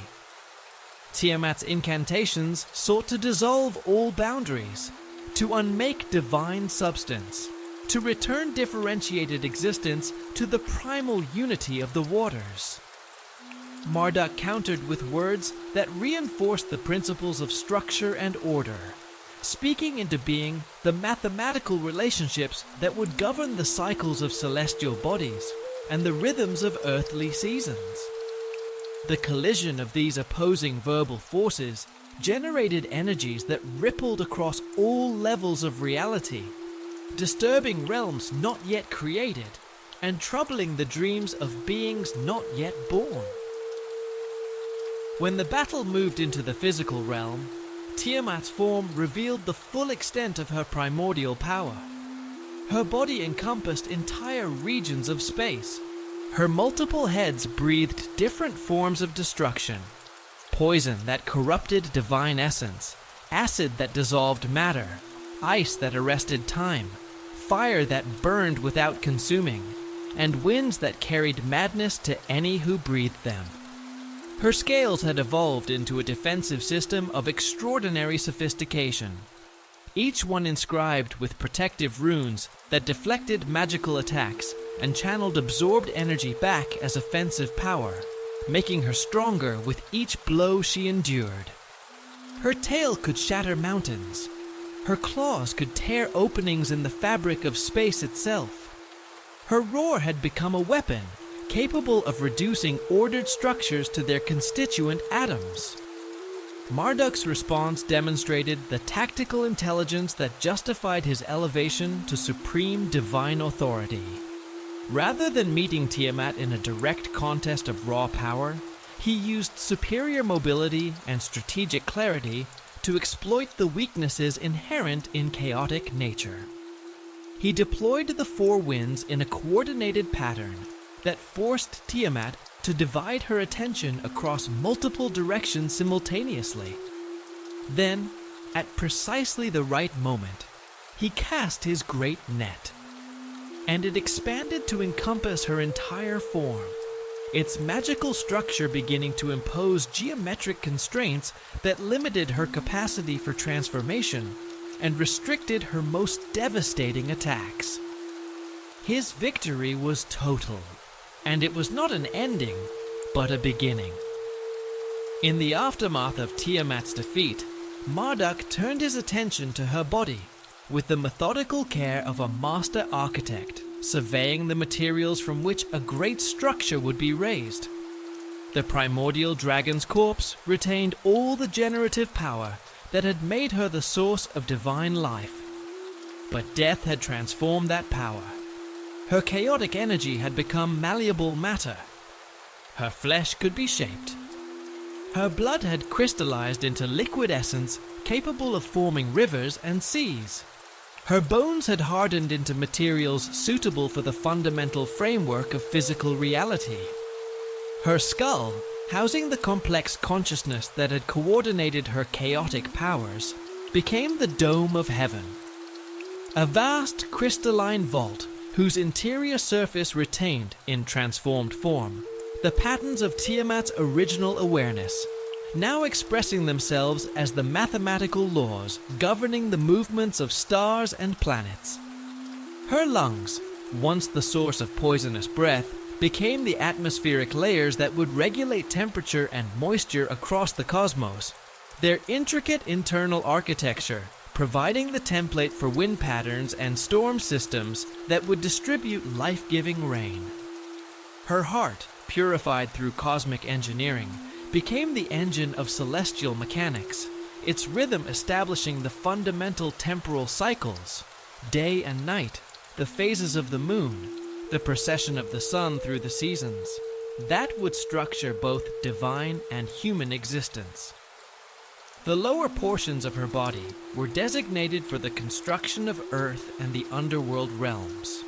Tiamat's incantations sought to dissolve all boundaries, to unmake divine substance, to return differentiated existence to the primal unity of the waters. Marduk countered with words that reinforced the principles of structure and order, speaking into being the mathematical relationships that would govern the cycles of celestial bodies and the rhythms of earthly seasons. The collision of these opposing verbal forces generated energies that rippled across all levels of reality, disturbing realms not yet created and troubling the dreams of beings not yet born. When the battle moved into the physical realm, Tiamat's form revealed the full extent of her primordial power. Her body encompassed entire regions of space. Her multiple heads breathed different forms of destruction. Poison that corrupted divine essence, acid that dissolved matter, ice that arrested time, fire that burned without consuming, and winds that carried madness to any who breathed them. Her scales had evolved into a defensive system of extraordinary sophistication, each one inscribed with protective runes that deflected magical attacks and channeled absorbed energy back as offensive power, making her stronger with each blow she endured. Her tail could shatter mountains. Her claws could tear openings in the fabric of space itself. Her roar had become a weapon, capable of reducing ordered structures to their constituent atoms. Marduk's response demonstrated the tactical intelligence that justified his elevation to supreme divine authority. Rather than meeting Tiamat in a direct contest of raw power, he used superior mobility and strategic clarity to exploit the weaknesses inherent in chaotic nature. He deployed the four winds in a coordinated pattern that forced Tiamat to divide her attention across multiple directions simultaneously. Then, at precisely the right moment, he cast his great net, and it expanded to encompass her entire form, its magical structure beginning to impose geometric constraints that limited her capacity for transformation and restricted her most devastating attacks. His victory was total, and it was not an ending, but a beginning. In the aftermath of Tiamat's defeat, Marduk turned his attention to her body, with the methodical care of a master architect, surveying the materials from which a great structure would be raised. The primordial dragon's corpse retained all the generative power that had made her the source of divine life. But death had transformed that power. Her chaotic energy had become malleable matter. Her flesh could be shaped. Her blood had crystallized into liquid essence capable of forming rivers and seas. Her bones had hardened into materials suitable for the fundamental framework of physical reality. Her skull, housing the complex consciousness that had coordinated her chaotic powers, became the dome of heaven. A vast crystalline vault whose interior surface retained, in transformed form, the patterns of Tiamat's original awareness, now expressing themselves as the mathematical laws governing the movements of stars and planets. Her lungs, once the source of poisonous breath, became the atmospheric layers that would regulate temperature and moisture across the cosmos, their intricate internal architecture providing the template for wind patterns and storm systems that would distribute life-giving rain. Her heart, purified through cosmic engineering, became the engine of celestial mechanics, its rhythm establishing the fundamental temporal cycles, day and night, the phases of the moon, the precession of the sun through the seasons, that would structure both divine and human existence. The lower portions of her body were designated for the construction of Earth and the underworld realms.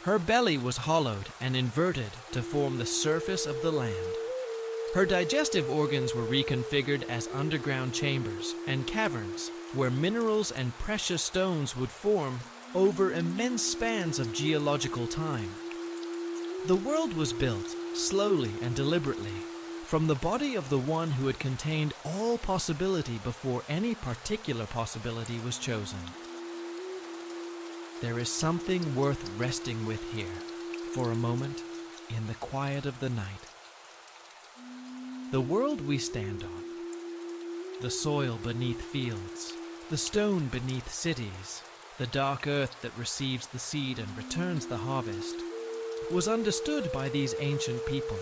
Her belly was hollowed and inverted to form the surface of the land. Her digestive organs were reconfigured as underground chambers and caverns where minerals and precious stones would form over immense spans of geological time. The world was built, slowly and deliberately, from the body of the one who had contained all possibility before any particular possibility was chosen. There is something worth resting with here, for a moment, in the quiet of the night. The world we stand on, the soil beneath fields, the stone beneath cities, the dark earth that receives the seed and returns the harvest, was understood by these ancient people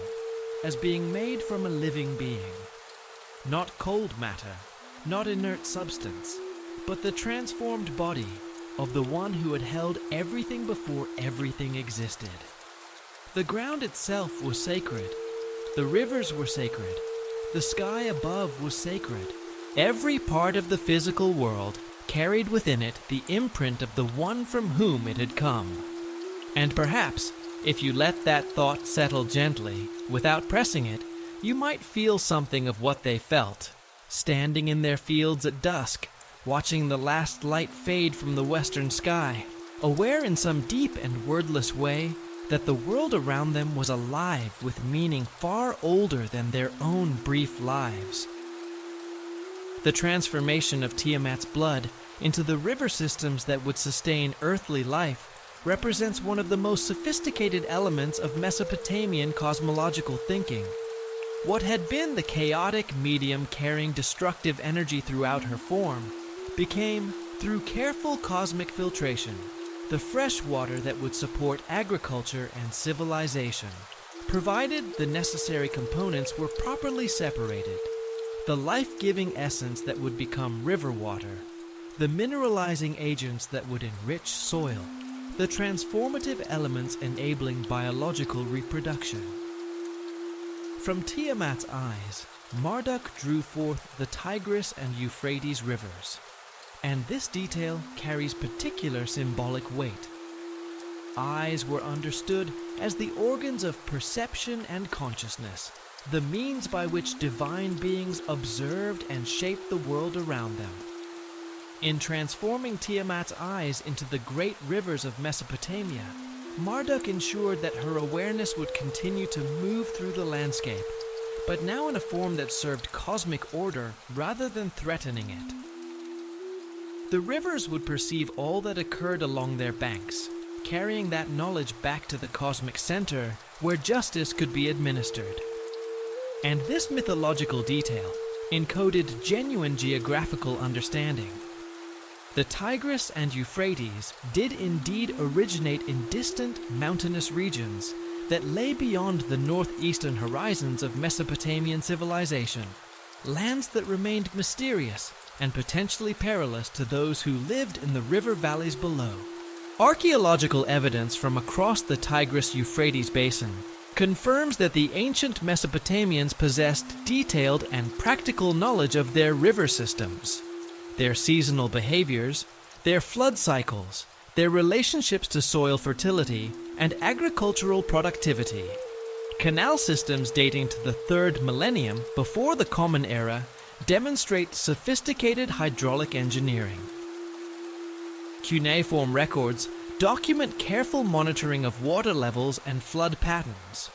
as being made from a living being. Not cold matter, not inert substance, but the transformed body of the one who had held everything before everything existed. The ground itself was sacred. The rivers were sacred. The sky above was sacred. Every part of the physical world carried within it the imprint of the one from whom it had come. And perhaps, if you let that thought settle gently, without pressing it, you might feel something of what they felt, standing in their fields at dusk, watching the last light fade from the western sky, aware in some deep and wordless way that the world around them was alive with meaning far older than their own brief lives. The transformation of Tiamat's blood into the river systems that would sustain earthly life represents one of the most sophisticated elements of Mesopotamian cosmological thinking. What had been the chaotic medium carrying destructive energy throughout her form became, through careful cosmic filtration, the fresh water that would support agriculture and civilization, provided the necessary components were properly separated. The life-giving essence that would become river water, the mineralizing agents that would enrich soil, the transformative elements enabling biological reproduction. From Tiamat's eyes, Marduk drew forth the Tigris and Euphrates rivers, and this detail carries particular symbolic weight. Eyes were understood as the organs of perception and consciousness, the means by which divine beings observed and shaped the world around them. In transforming Tiamat's eyes into the great rivers of Mesopotamia, Marduk ensured that her awareness would continue to move through the landscape, but now in a form that served cosmic order rather than threatening it. The rivers would perceive all that occurred along their banks, carrying that knowledge back to the cosmic center where justice could be administered. And this mythological detail encoded genuine geographical understanding. The Tigris and Euphrates did indeed originate in distant mountainous regions that lay beyond the northeastern horizons of Mesopotamian civilization, lands that remained mysterious and potentially perilous to those who lived in the river valleys below. Archaeological evidence from across the Tigris-Euphrates basin confirms that the ancient Mesopotamians possessed detailed and practical knowledge of their river systems, their seasonal behaviors, their flood cycles, their relationships to soil fertility, and agricultural productivity. Canal systems dating to the 3rd millennium before the Common Era demonstrate sophisticated hydraulic engineering. Cuneiform records document careful monitoring of water levels and flood patterns.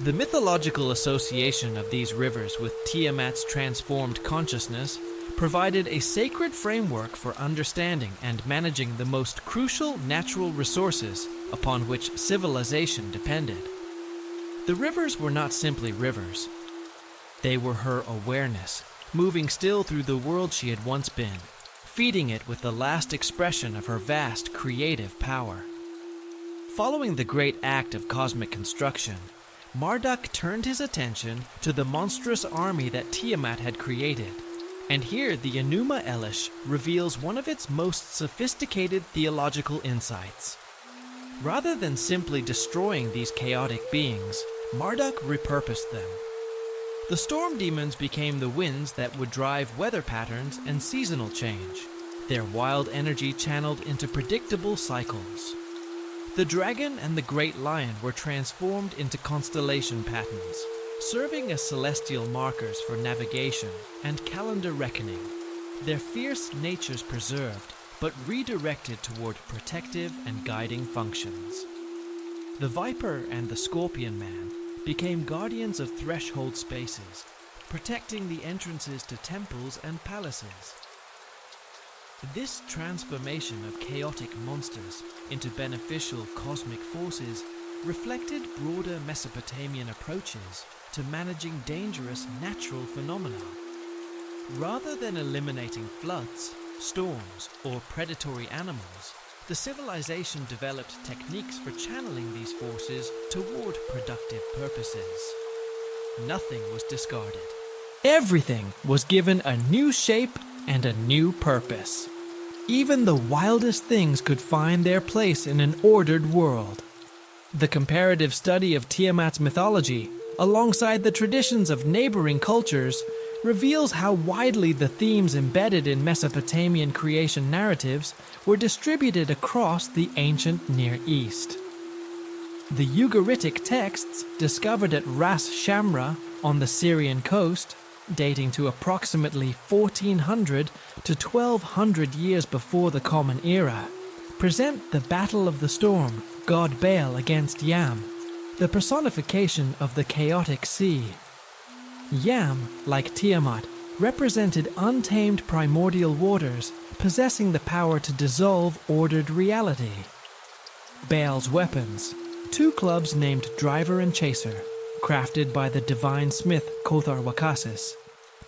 The mythological association of these rivers with Tiamat's transformed consciousness provided a sacred framework for understanding and managing the most crucial natural resources upon which civilization depended. The rivers were not simply rivers. They were her awareness, moving still through the world she had once been, feeding it with the last expression of her vast creative power. Following the great act of cosmic construction, Marduk turned his attention to the monstrous army that Tiamat had created. And here the Enuma Elish reveals one of its most sophisticated theological insights. Rather than simply destroying these chaotic beings, Marduk repurposed them. The storm demons became the winds that would drive weather patterns and seasonal change, their wild energy channeled into predictable cycles. The dragon and the great lion were transformed into constellation patterns, serving as celestial markers for navigation and calendar reckoning, their fierce natures preserved but redirected toward protective and guiding functions. The viper and the scorpion man became guardians of threshold spaces, protecting the entrances to temples and palaces. This transformation of chaotic monsters into beneficial cosmic forces reflected broader Mesopotamian approaches to managing dangerous natural phenomena. Rather than eliminating floods, storms, or predatory animals, the civilization developed techniques for channeling these forces toward productive purposes. Nothing was discarded. Everything was given a new shape and a new purpose. Even the wildest things could find their place in an ordered world. The comparative study of Tiamat's mythology, alongside the traditions of neighboring cultures, reveals how widely the themes embedded in Mesopotamian creation narratives were distributed across the ancient Near East. The Ugaritic texts discovered at Ras Shamra on the Syrian coast, dating to approximately 1400 to 1200 years before the Common Era, present the Battle of the Storm, god Baal against Yam, the personification of the chaotic sea. Yam, like Tiamat, represented untamed primordial waters possessing the power to dissolve ordered reality. Baal's weapons, two clubs named Driver and Chaser, crafted by the divine smith Kothar Wakasis,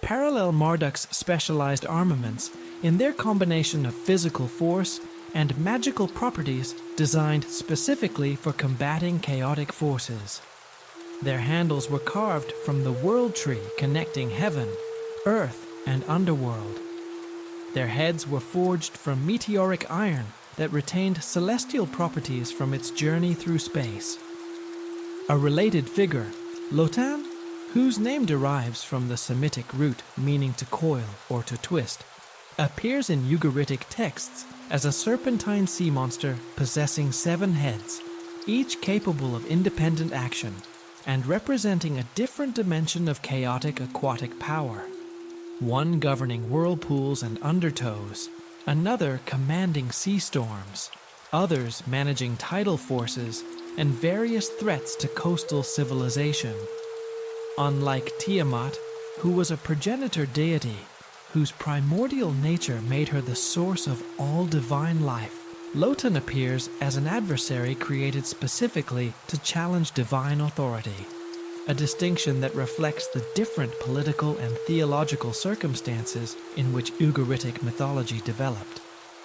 parallel Marduk's specialized armaments in their combination of physical force and magical properties designed specifically for combating chaotic forces. Their handles were carved from the world tree connecting heaven, earth, and underworld. Their heads were forged from meteoric iron that retained celestial properties from its journey through space. A related figure, Lotan, whose name derives from the Semitic root meaning to coil or to twist, appears in Ugaritic texts as a serpentine sea monster possessing 7 heads, each capable of independent action, and representing a different dimension of chaotic aquatic power. One governing whirlpools and undertows, another commanding sea storms, others managing tidal forces, and various threats to coastal civilization. Unlike Tiamat, who was a progenitor deity, whose primordial nature made her the source of all divine life, Lotan appears as an adversary created specifically to challenge divine authority, a distinction that reflects the different political and theological circumstances in which Ugaritic mythology developed.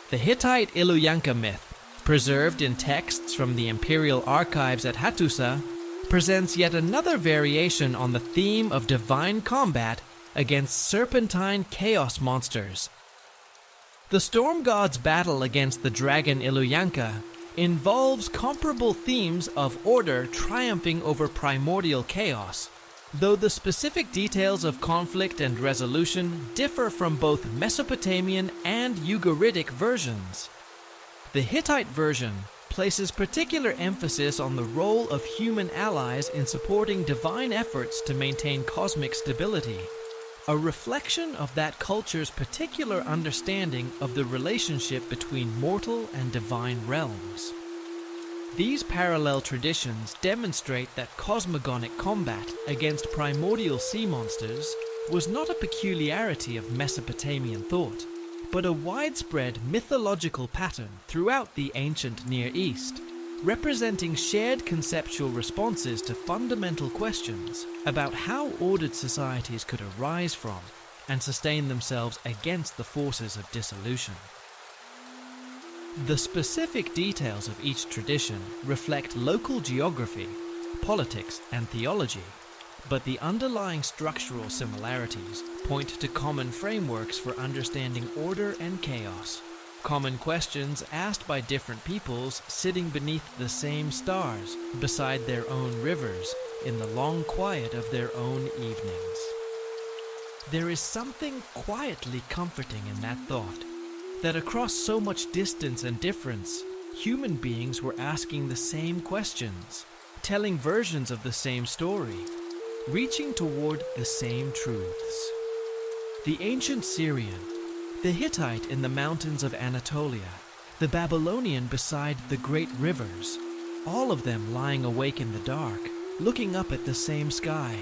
The Hittite Iluyanka myth, preserved in texts from the imperial archives at Hattusa, presents yet another variation on the theme of divine combat against serpentine chaos monsters. The storm god's battle against the dragon Iluyanka involves comparable themes of order triumphing over primordial chaos, though the specific details of conflict and resolution differ from both Mesopotamian and Ugaritic versions. The Hittite version places particular emphasis on the role of human allies in supporting divine efforts to maintain cosmic stability, a reflection of that culture's particular understanding of the relationship between mortal and divine realms. These parallel traditions demonstrate that cosmogonic combat against primordial sea monsters was not a peculiarity of Mesopotamian thought, but a widespread mythological pattern throughout the ancient Near East, representing shared conceptual responses to fundamental questions about how ordered societies could arise from and sustain themselves against the forces of dissolution. The specific details of each tradition reflect local geography, politics, and theology, but the underlying structural similarities point to common frameworks for understanding order and chaos, common questions asked by different peoples sitting beneath the same stars, beside their own rivers, in the long quiet of their own evenings. There is something quietly comforting in that thought, that across so much distance and difference, human beings were asking the same questions, telling versions of the same story, reaching toward the same truths. The ancient Syrian, the Hittite in the mountains of Anatolia, the Babylonian beside the great rivers, all of them lying awake in the dark, looking up at the same sky,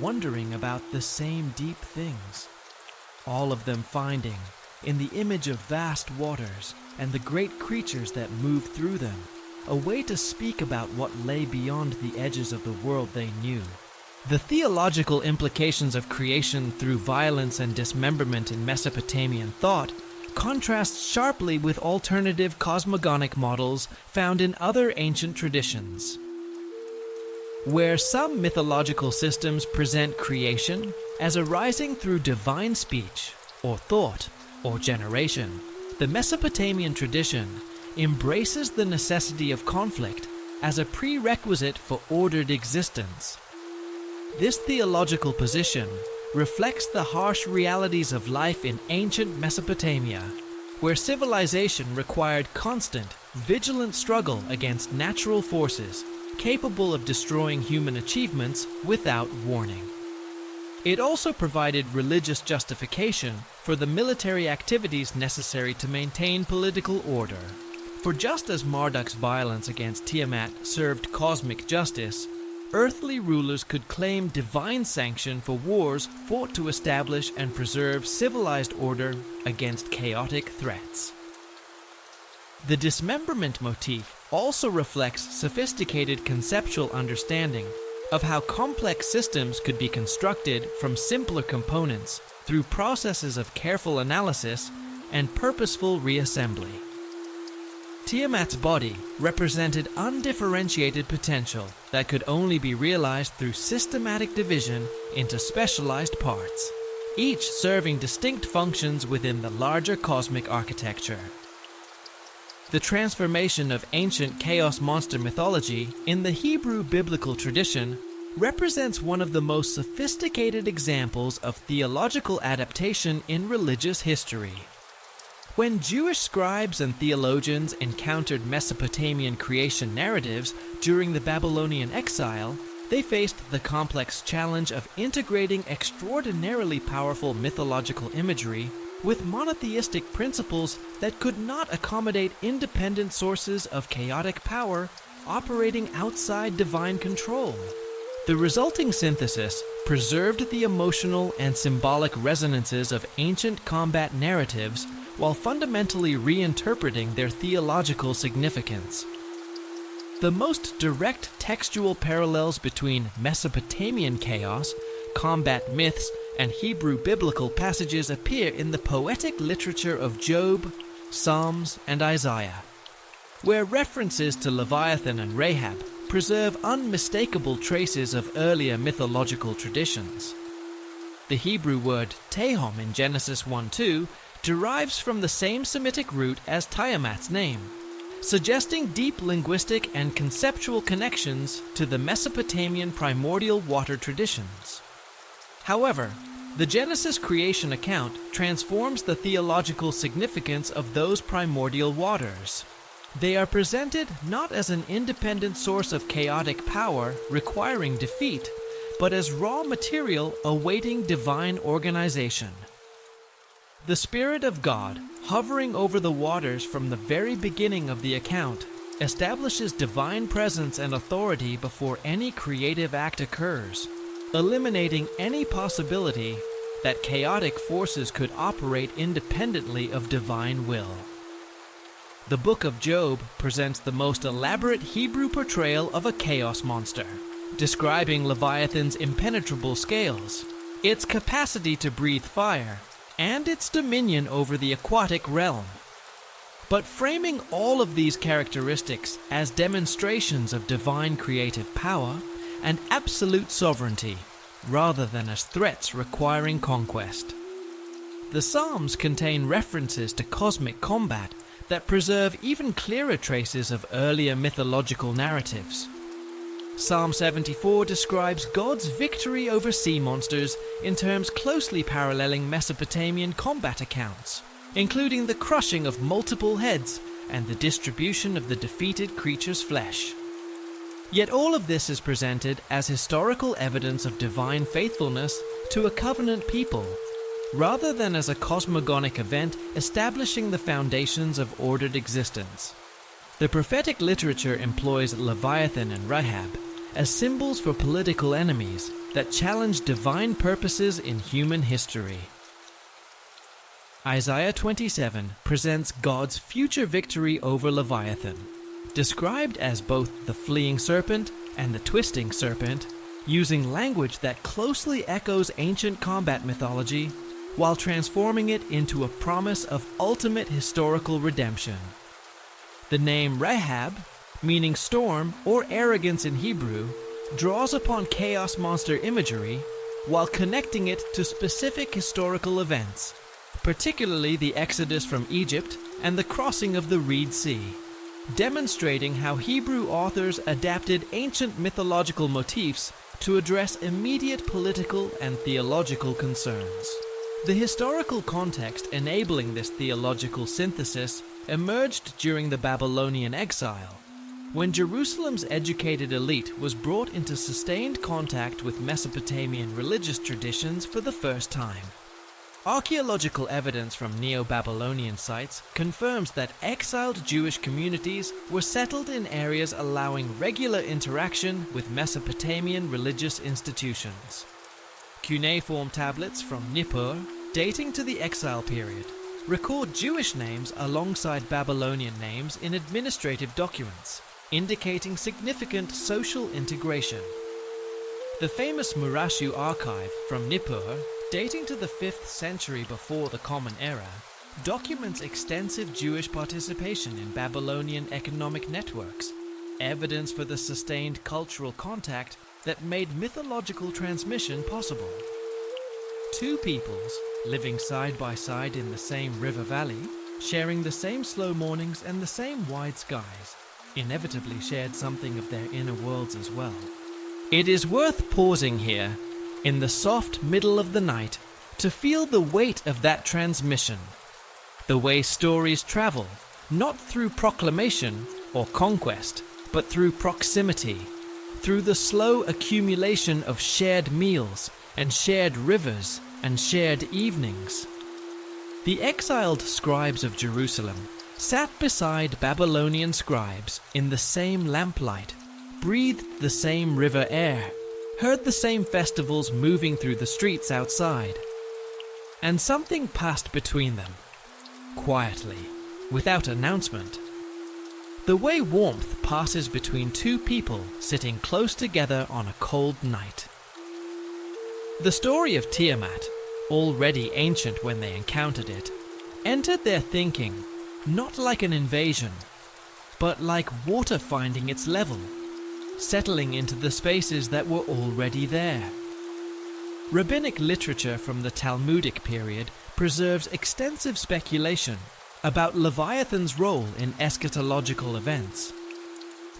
wondering about the same deep things. All of them finding, in the image of vast waters and the great creatures that move through them, a way to speak about what lay beyond the edges of the world they knew. The theological implications of creation through violence and dismemberment in Mesopotamian thought contrast sharply with alternative cosmogonic models found in other ancient traditions. Where some mythological systems present creation as arising through divine speech, or thought, or generation, the Mesopotamian tradition embraces the necessity of conflict as a prerequisite for ordered existence. This theological position reflects the harsh realities of life in ancient Mesopotamia, where civilization required constant, vigilant struggle against natural forces capable of destroying human achievements without warning. It also provided religious justification for the military activities necessary to maintain political order. For just as Marduk's violence against Tiamat served cosmic justice, earthly rulers could claim divine sanction for wars fought to establish and preserve civilized order against chaotic threats. The dismemberment motif also reflects sophisticated conceptual understanding of how complex systems could be constructed from simpler components through processes of careful analysis and purposeful reassembly. Tiamat's body represented undifferentiated potential that could only be realized through systematic division into specialized parts, each serving distinct functions within the larger cosmic architecture. The transformation of ancient chaos monster mythology in the Hebrew biblical tradition represents one of the most sophisticated examples of theological adaptation in religious history. When Jewish scribes and theologians encountered Mesopotamian creation narratives during the Babylonian exile, they faced the complex challenge of integrating extraordinarily powerful mythological imagery with monotheistic principles that could not accommodate independent sources of chaotic power operating outside divine control. The resulting synthesis preserved the emotional and symbolic resonances of ancient combat narratives while fundamentally reinterpreting their theological significance. The most direct textual parallels between Mesopotamian chaos, combat myths, and Hebrew biblical passages appear in the poetic literature of Job, Psalms, and Isaiah, where references to Leviathan and Rahab preserve unmistakable traces of earlier mythological traditions. The Hebrew word Tehom in Genesis 1:2 derives from the same Semitic root as Tiamat's name, suggesting deep linguistic and conceptual connections to the Mesopotamian primordial water traditions. However, the Genesis creation account transforms the theological significance of those primordial waters. They are presented not as an independent source of chaotic power requiring defeat, but as raw material awaiting divine organization. The Spirit of God, hovering over the waters from the very beginning of the account, establishes divine presence and authority before any creative act occurs, eliminating any possibility that chaotic forces could operate independently of divine will. The Book of Job presents the most elaborate Hebrew portrayal of a chaos monster, describing Leviathan's impenetrable scales, its capacity to breathe fire, and its dominion over the aquatic realm. But framing all of these characteristics as demonstrations of divine creative power and absolute sovereignty, rather than as threats requiring conquest. The Psalms contain references to cosmic combat that preserve even clearer traces of earlier mythological narratives. Psalm 74 describes God's victory over sea monsters in terms closely paralleling Mesopotamian combat accounts, including the crushing of multiple heads and the distribution of the defeated creature's flesh. Yet all of this is presented as historical evidence of divine faithfulness to a covenant people, rather than as a cosmogonic event establishing the foundations of ordered existence. The prophetic literature employs Leviathan and Rahab as symbols for political enemies that challenge divine purposes in human history. Isaiah 27 presents God's future victory over Leviathan, described as both the fleeing serpent and the twisting serpent, using language that closely echoes ancient combat mythology while transforming it into a promise of ultimate historical redemption. The name Rahab, meaning storm or arrogance in Hebrew, draws upon chaos monster imagery while connecting it to specific historical events, particularly the Exodus from Egypt and the crossing of the Reed Sea, demonstrating how Hebrew authors adapted ancient mythological motifs to address immediate political and theological concerns. The historical context enabling this theological synthesis emerged during the Babylonian exile, when Jerusalem's educated elite was brought into sustained contact with Mesopotamian religious traditions for the first time. Archaeological evidence from Neo-Babylonian sites confirms that exiled Jewish communities were settled in areas allowing regular interaction with Mesopotamian religious institutions. Cuneiform tablets from Nippur, dating to the exile period, record Jewish names alongside Babylonian names in administrative documents, indicating significant social integration. The famous Murashu archive from Nippur, dating to the 5th century before the Common Era, documents extensive Jewish participation in Babylonian economic networks, evidence for the sustained cultural contact that made mythological transmission possible. Two peoples, living side by side in the same river valley, sharing the same slow mornings and the same wide skies, inevitably shared something of their inner worlds as well. It is worth pausing here, in the soft middle of the night, to feel the weight of that transmission. The way stories travel, not through proclamation or conquest, but through proximity, through the slow accumulation of shared meals and shared rivers and shared evenings. The exiled scribes of Jerusalem sat beside Babylonian scribes in the same lamplight, breathed the same river air, heard the same festivals moving through the streets outside. And something passed between them, quietly, without announcement. The way warmth passes between two people sitting close together on a cold night. The story of Tiamat, already ancient when they encountered it, entered their thinking not like an invasion, but like water finding its level, settling into the spaces that were already there. Rabbinic literature from the Talmudic period preserves extensive speculation about Leviathan's role in eschatological events,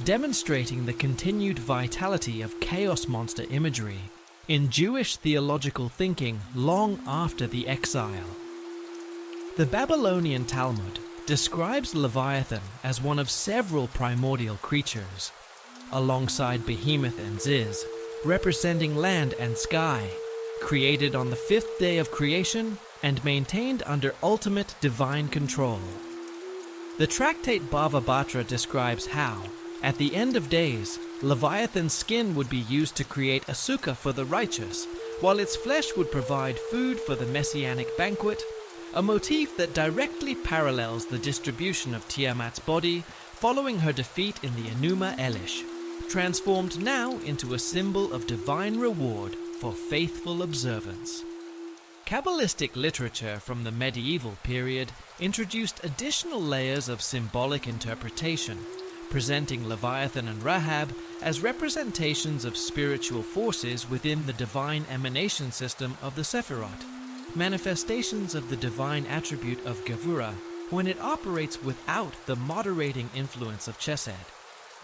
demonstrating the continued vitality of chaos monster imagery in Jewish theological thinking long after the exile. The Babylonian Talmud describes Leviathan as one of several primordial creatures, alongside Behemoth and Ziz, representing land and sky, created on the 5th day of creation and maintained under ultimate divine control. The tractate Bava Batra describes how, at the end of days, Leviathan's skin would be used to create a sukkah for the righteous, while its flesh would provide food for the messianic banquet, a motif that directly parallels the distribution of Tiamat's body following her defeat in the Enuma Elish, transformed now into a symbol of divine reward for faithful observance. Kabbalistic literature from the medieval period introduced additional layers of symbolic interpretation, presenting Leviathan and Rahab as representations of spiritual forces within the divine emanation system of the Sephirot, manifestations of the divine attribute of Gevurah when it operates without the moderating influence of Chesed.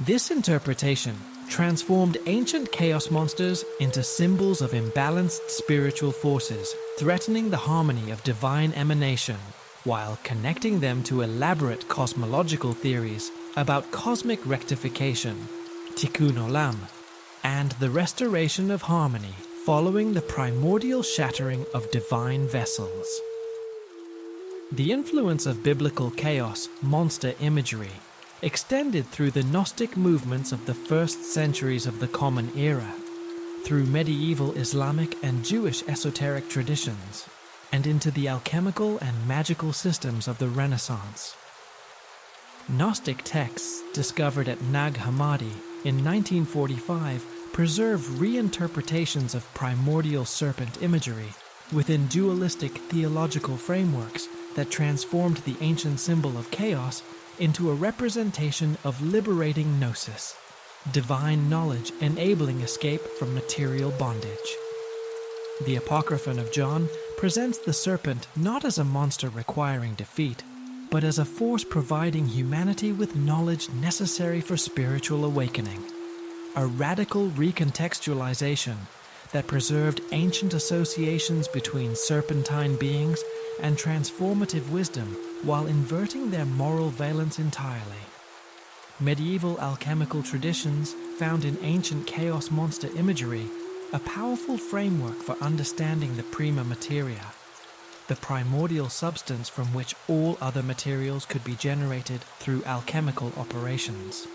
This interpretation transformed ancient chaos monsters into symbols of imbalanced spiritual forces threatening the harmony of divine emanation, while connecting them to elaborate cosmological theories about cosmic rectification, tikkun olam, and the restoration of harmony following the primordial shattering of divine vessels. The influence of biblical chaos monster imagery extended through the Gnostic movements of the first centuries of the Common Era, through medieval Islamic and Jewish esoteric traditions, and into the alchemical and magical systems of the Renaissance. Gnostic texts discovered at Nag Hammadi in 1945 preserve reinterpretations of primordial serpent imagery within dualistic theological frameworks that transformed the ancient symbol of chaos into a representation of liberating gnosis, divine knowledge enabling escape from material bondage. The Apocryphon of John presents the serpent not as a monster requiring defeat, but as a force providing humanity with knowledge necessary for spiritual awakening. a radical recontextualization that preserved ancient associations between serpentine beings and transformative wisdom while inverting their moral valence entirely. Medieval alchemical traditions found in ancient chaos monster imagery a powerful framework for understanding the prima materia, the primordial substance from which all other materials could be generated through alchemical operations.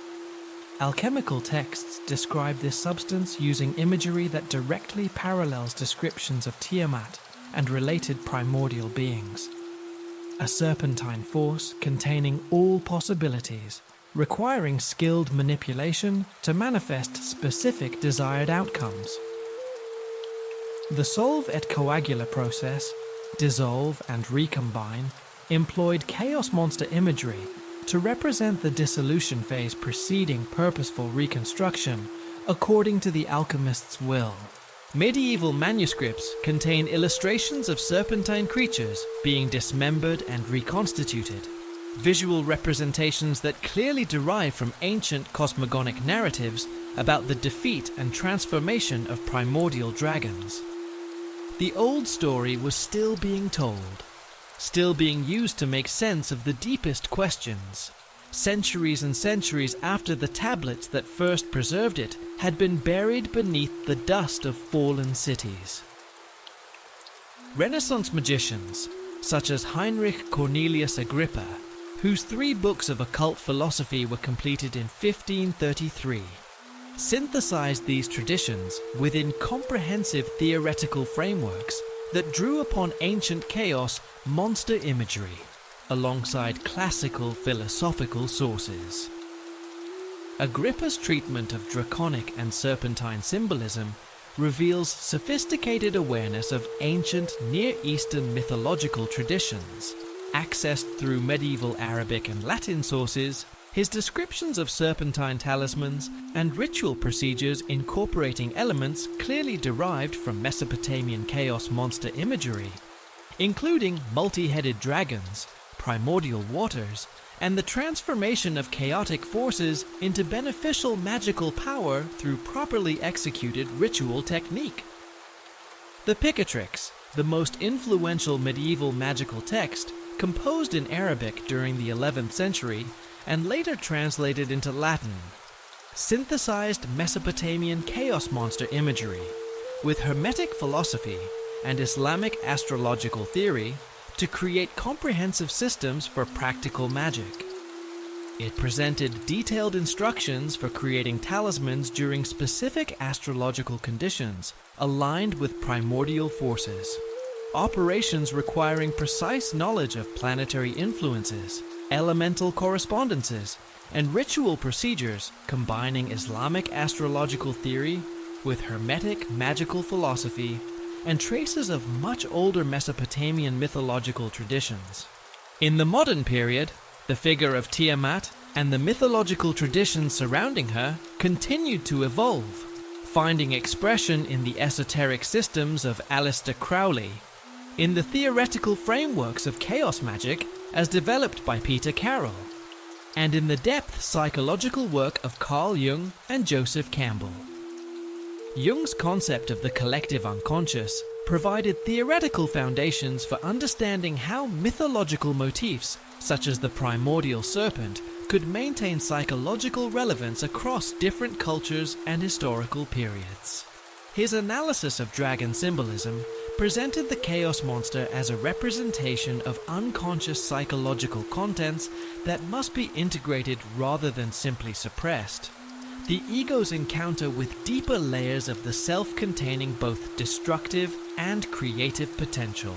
Alchemical texts describe this substance using imagery that directly parallels descriptions of Tiamat and related primordial beings. A serpentine force containing all possibilities, requiring skilled manipulation to manifest specific desired outcomes. The solve et coagula process, dissolve and recombine, employed chaos monster imagery to represent the dissolution phase preceding purposeful reconstruction according to the alchemist's will. Medieval manuscripts contain illustrations of serpentine creatures being dismembered and reconstituted, visual representations that clearly derive from ancient cosmogonic narratives about the defeat and transformation of primordial dragons. The old story was still being told, still being used to make sense of the deepest questions, centuries and centuries after the tablets that first preserved it had been buried beneath the dust of fallen cities. Renaissance magicians, such as Heinrich Cornelius Agrippa, whose 3 books of occult philosophy were completed in 1533, synthesized these traditions within comprehensive theoretical frameworks that drew upon ancient chaos monster imagery, alongside classical philosophical sources. Agrippa's treatment of draconic and serpentine symbolism reveals sophisticated awareness of ancient Near Eastern mythological traditions. Accessed through medieval Arabic and Latin sources, his descriptions of serpentine talismans and ritual procedures incorporating elements clearly derived from Mesopotamian chaos monster imagery, including multi-headed dragons, primordial waters, and the transformation of chaotic forces into beneficial magical power through properly executed ritual technique. The Picatrix, the most influential medieval magical text, composed in Arabic during the 11th century and later translated into Latin, synthesized Mesopotamian chaos monster imagery with Hermetic philosophy and Islamic astrological theory to create comprehensive systems for practical magic. It presented detailed instructions for creating talismans during specific astrological conditions aligned with primordial forces, operations requiring precise knowledge of planetary influences, elemental correspondences, and ritual procedures combining Islamic astrological theory with Hermetic magical philosophy and traces of much older Mesopotamian mythological traditions. In the modern period, the figure of Tiamat and the mythological traditions surrounding her continued to evolve, finding expression in the esoteric systems of Aleister Crowley, in the theoretical frameworks of chaos magic as developed by Peter Carroll, and in the depth psychological work of Carl Jung and Joseph Campbell. Jung's concept of the collective unconscious provided theoretical foundations for understanding how mythological motifs, such as the primordial serpent, could maintain psychological relevance across different cultures and historical periods. His analysis of dragon symbolism presented the chaos monster as a representation of unconscious psychological contents that must be integrated rather than simply suppressed. The ego's encounter with deeper layers of the self-containing both destructive and creative potential.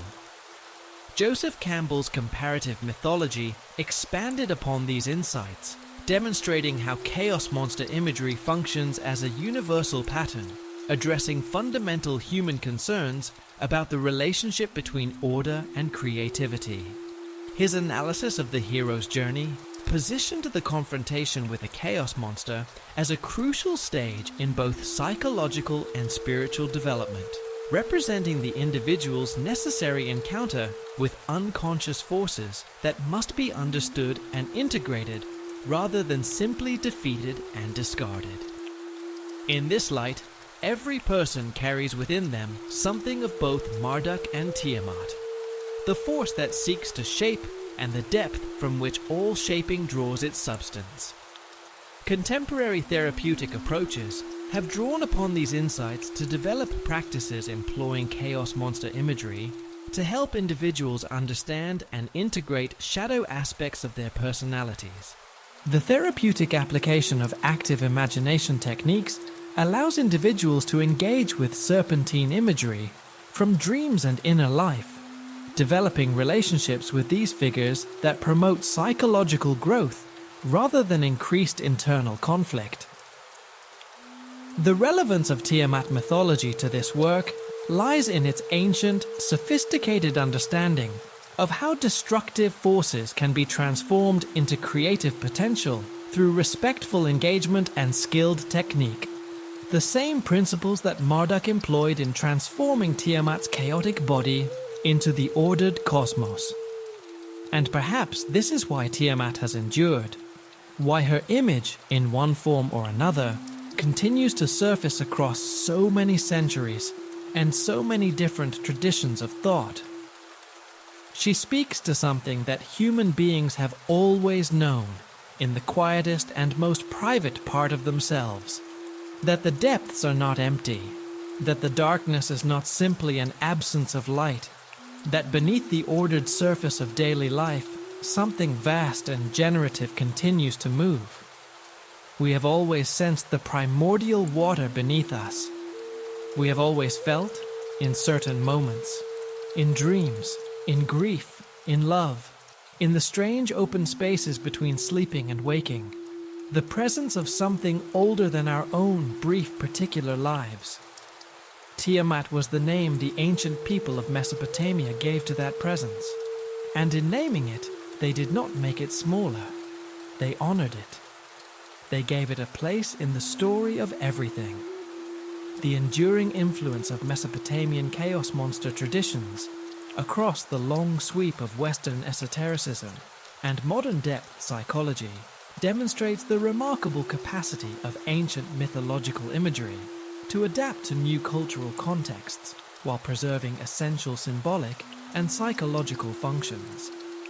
Joseph Campbell's comparative mythology expanded upon these insights, demonstrating how chaos monster imagery functions as a universal pattern, addressing fundamental human concerns about the relationship between order and creativity. His analysis of the hero's journey positioned the confrontation with a chaos monster as a crucial stage in both psychological and spiritual development, representing the individual's necessary encounter with unconscious forces that must be understood and integrated rather than simply defeated and discarded. In this light, every person carries within them something of both Marduk and Tiamat, the force that seeks to shape and the depth from which all shaping draws its substance. Contemporary therapeutic approaches have drawn upon these insights to develop practices employing chaos monster imagery to help individuals understand and integrate shadow aspects of their personalities. The therapeutic application of active imagination techniques allows individuals to engage with serpentine imagery from dreams and inner life, developing relationships with these figures that promote psychological growth rather than increased internal conflict. The relevance of Tiamat mythology to this work lies in its ancient, sophisticated understanding of how destructive forces can be transformed into creative potential through respectful engagement and skilled technique. The same principles that Marduk employed in transforming Tiamat's chaotic body into the ordered cosmos. And perhaps this is why Tiamat has endured, why her image, in one form or another, continues to surface across so many centuries and so many different traditions of thought. She speaks to something that human beings have always known in the quietest and most private part of themselves, that the depths are not empty, that the darkness is not simply an absence of light, that beneath the ordered surface of daily life, something vast and generative continues to move. We have always sensed the primordial water beneath us. We have always felt, in certain moments, in dreams, in grief, in love, in the strange open spaces between sleeping and waking, the presence of something older than our own brief particular lives. Tiamat was the name the ancient people of Mesopotamia gave to that presence, and in naming it, they did not make it smaller. They honored it. They gave it a place in the story of everything. The enduring influence of Mesopotamian chaos monster traditions across the long sweep of Western esotericism and modern depth psychology demonstrates the remarkable capacity of ancient mythological imagery to adapt to new cultural contexts while preserving essential symbolic and psychological functions.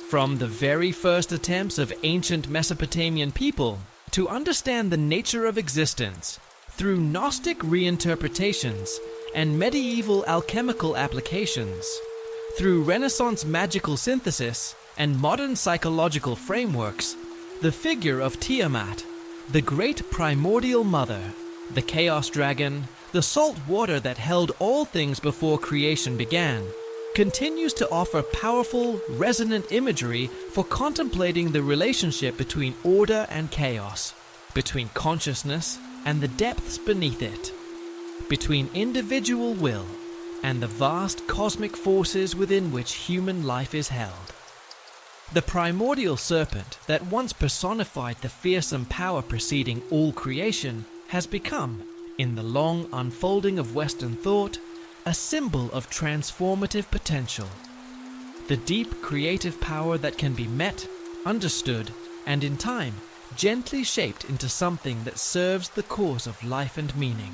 From the very first attempts of ancient Mesopotamian people to understand the nature of existence through Gnostic reinterpretations and medieval alchemical applications, through Renaissance magical synthesis and modern psychological frameworks, the figure of Tiamat, the great primordial mother, the chaos dragon, the salt water that held all things before creation began, continues to offer powerful, resonant imagery for contemplating the relationship between order and chaos, between consciousness and the depths beneath it, between individual will and the vast cosmic forces within which human life is held. The primordial serpent that once personified the fearsome power preceding all creation has become, in the long unfolding of Western thought, a symbol of transformative potential. The deep creative power that can be met, understood, and in time, gently shaped into something that serves the cause of life and meaning.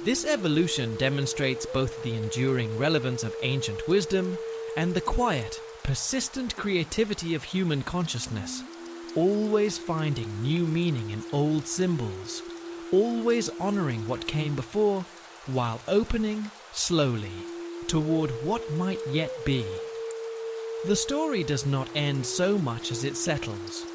This evolution demonstrates both the enduring relevance of ancient wisdom and the quiet, persistent creativity of human consciousness, always finding new meaning in old symbols, always honoring what came before, while opening, slowly, toward what might yet be. The story does not end so much as it settles.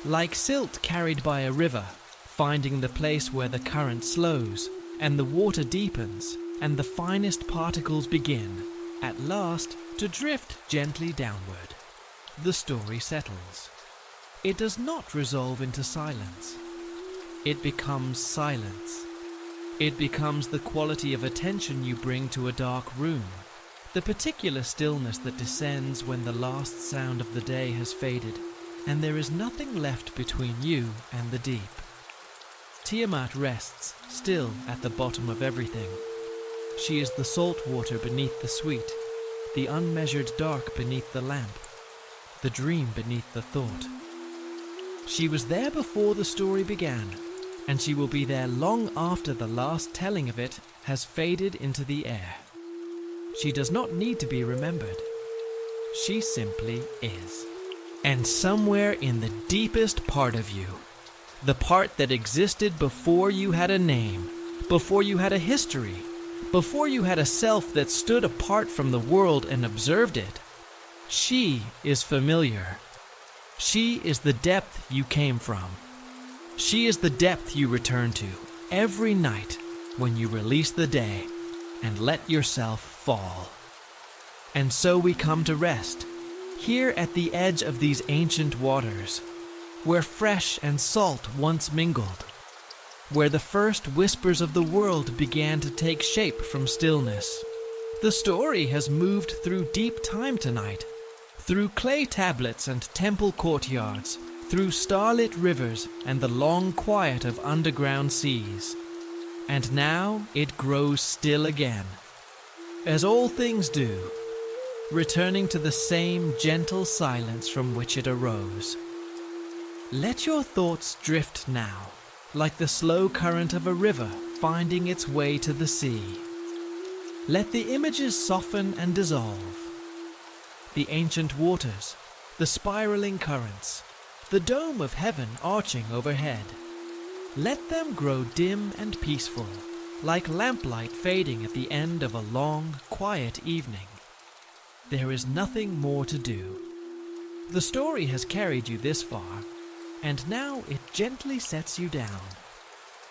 Like silt carried by a river, finding the place where the current slows, and the water deepens, and the finest particles begin, at last, to drift gently downward. The story settles. It does not resolve into silence. It becomes silence. It becomes the quality of attention you bring to a dark room, the particular stillness that descends when the last sound of the day has faded, and there is nothing left between you and the deep. Tiamat rests still at the bottom of everything. She is the salt water beneath the sweet, the unmeasured dark beneath the lamp, the dream beneath the thought. She was there before the story began, and she will be there long after the last telling of it has faded into the air. She does not need to be remembered. She simply is. And somewhere in the deepest part of you, the part that existed before you had a name, before you had a history, before you had a self that stood apart from the world and observed it, she is familiar. She is the depth you came from. She is the depth you return to every night when you release the day and let yourself fall. And so we come to rest, here at the edge of these ancient waters, where fresh and salt once mingled, where the first whispers of the world began to take shape from stillness. The story has moved through deep time tonight, through clay tablets and temple courtyards, through starlit rivers and the long quiet of underground seas. And now it grows still again, as all things do, returning to the same gentle silence from which it arose. Let your thoughts drift now, like the slow current of a river finding its way to the sea. Let the images soften and dissolve. The ancient waters, the spiraling currents, the dome of heaven arching overhead. Let them grow dim and peaceful, like lamplight fading at the end of a long, quiet evening. There is nothing more to do. The story has carried you this far, and now it gently sets you down.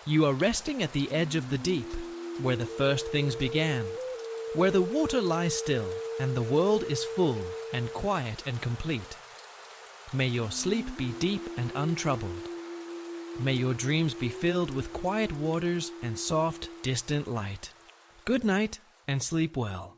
You are resting at the edge of the deep, where the first things began, where the water lies still and the world is full and quiet and complete. May your sleep be deep and untroubled. May your dreams be filled with quiet waters and soft, distant light. Good night and sleep well.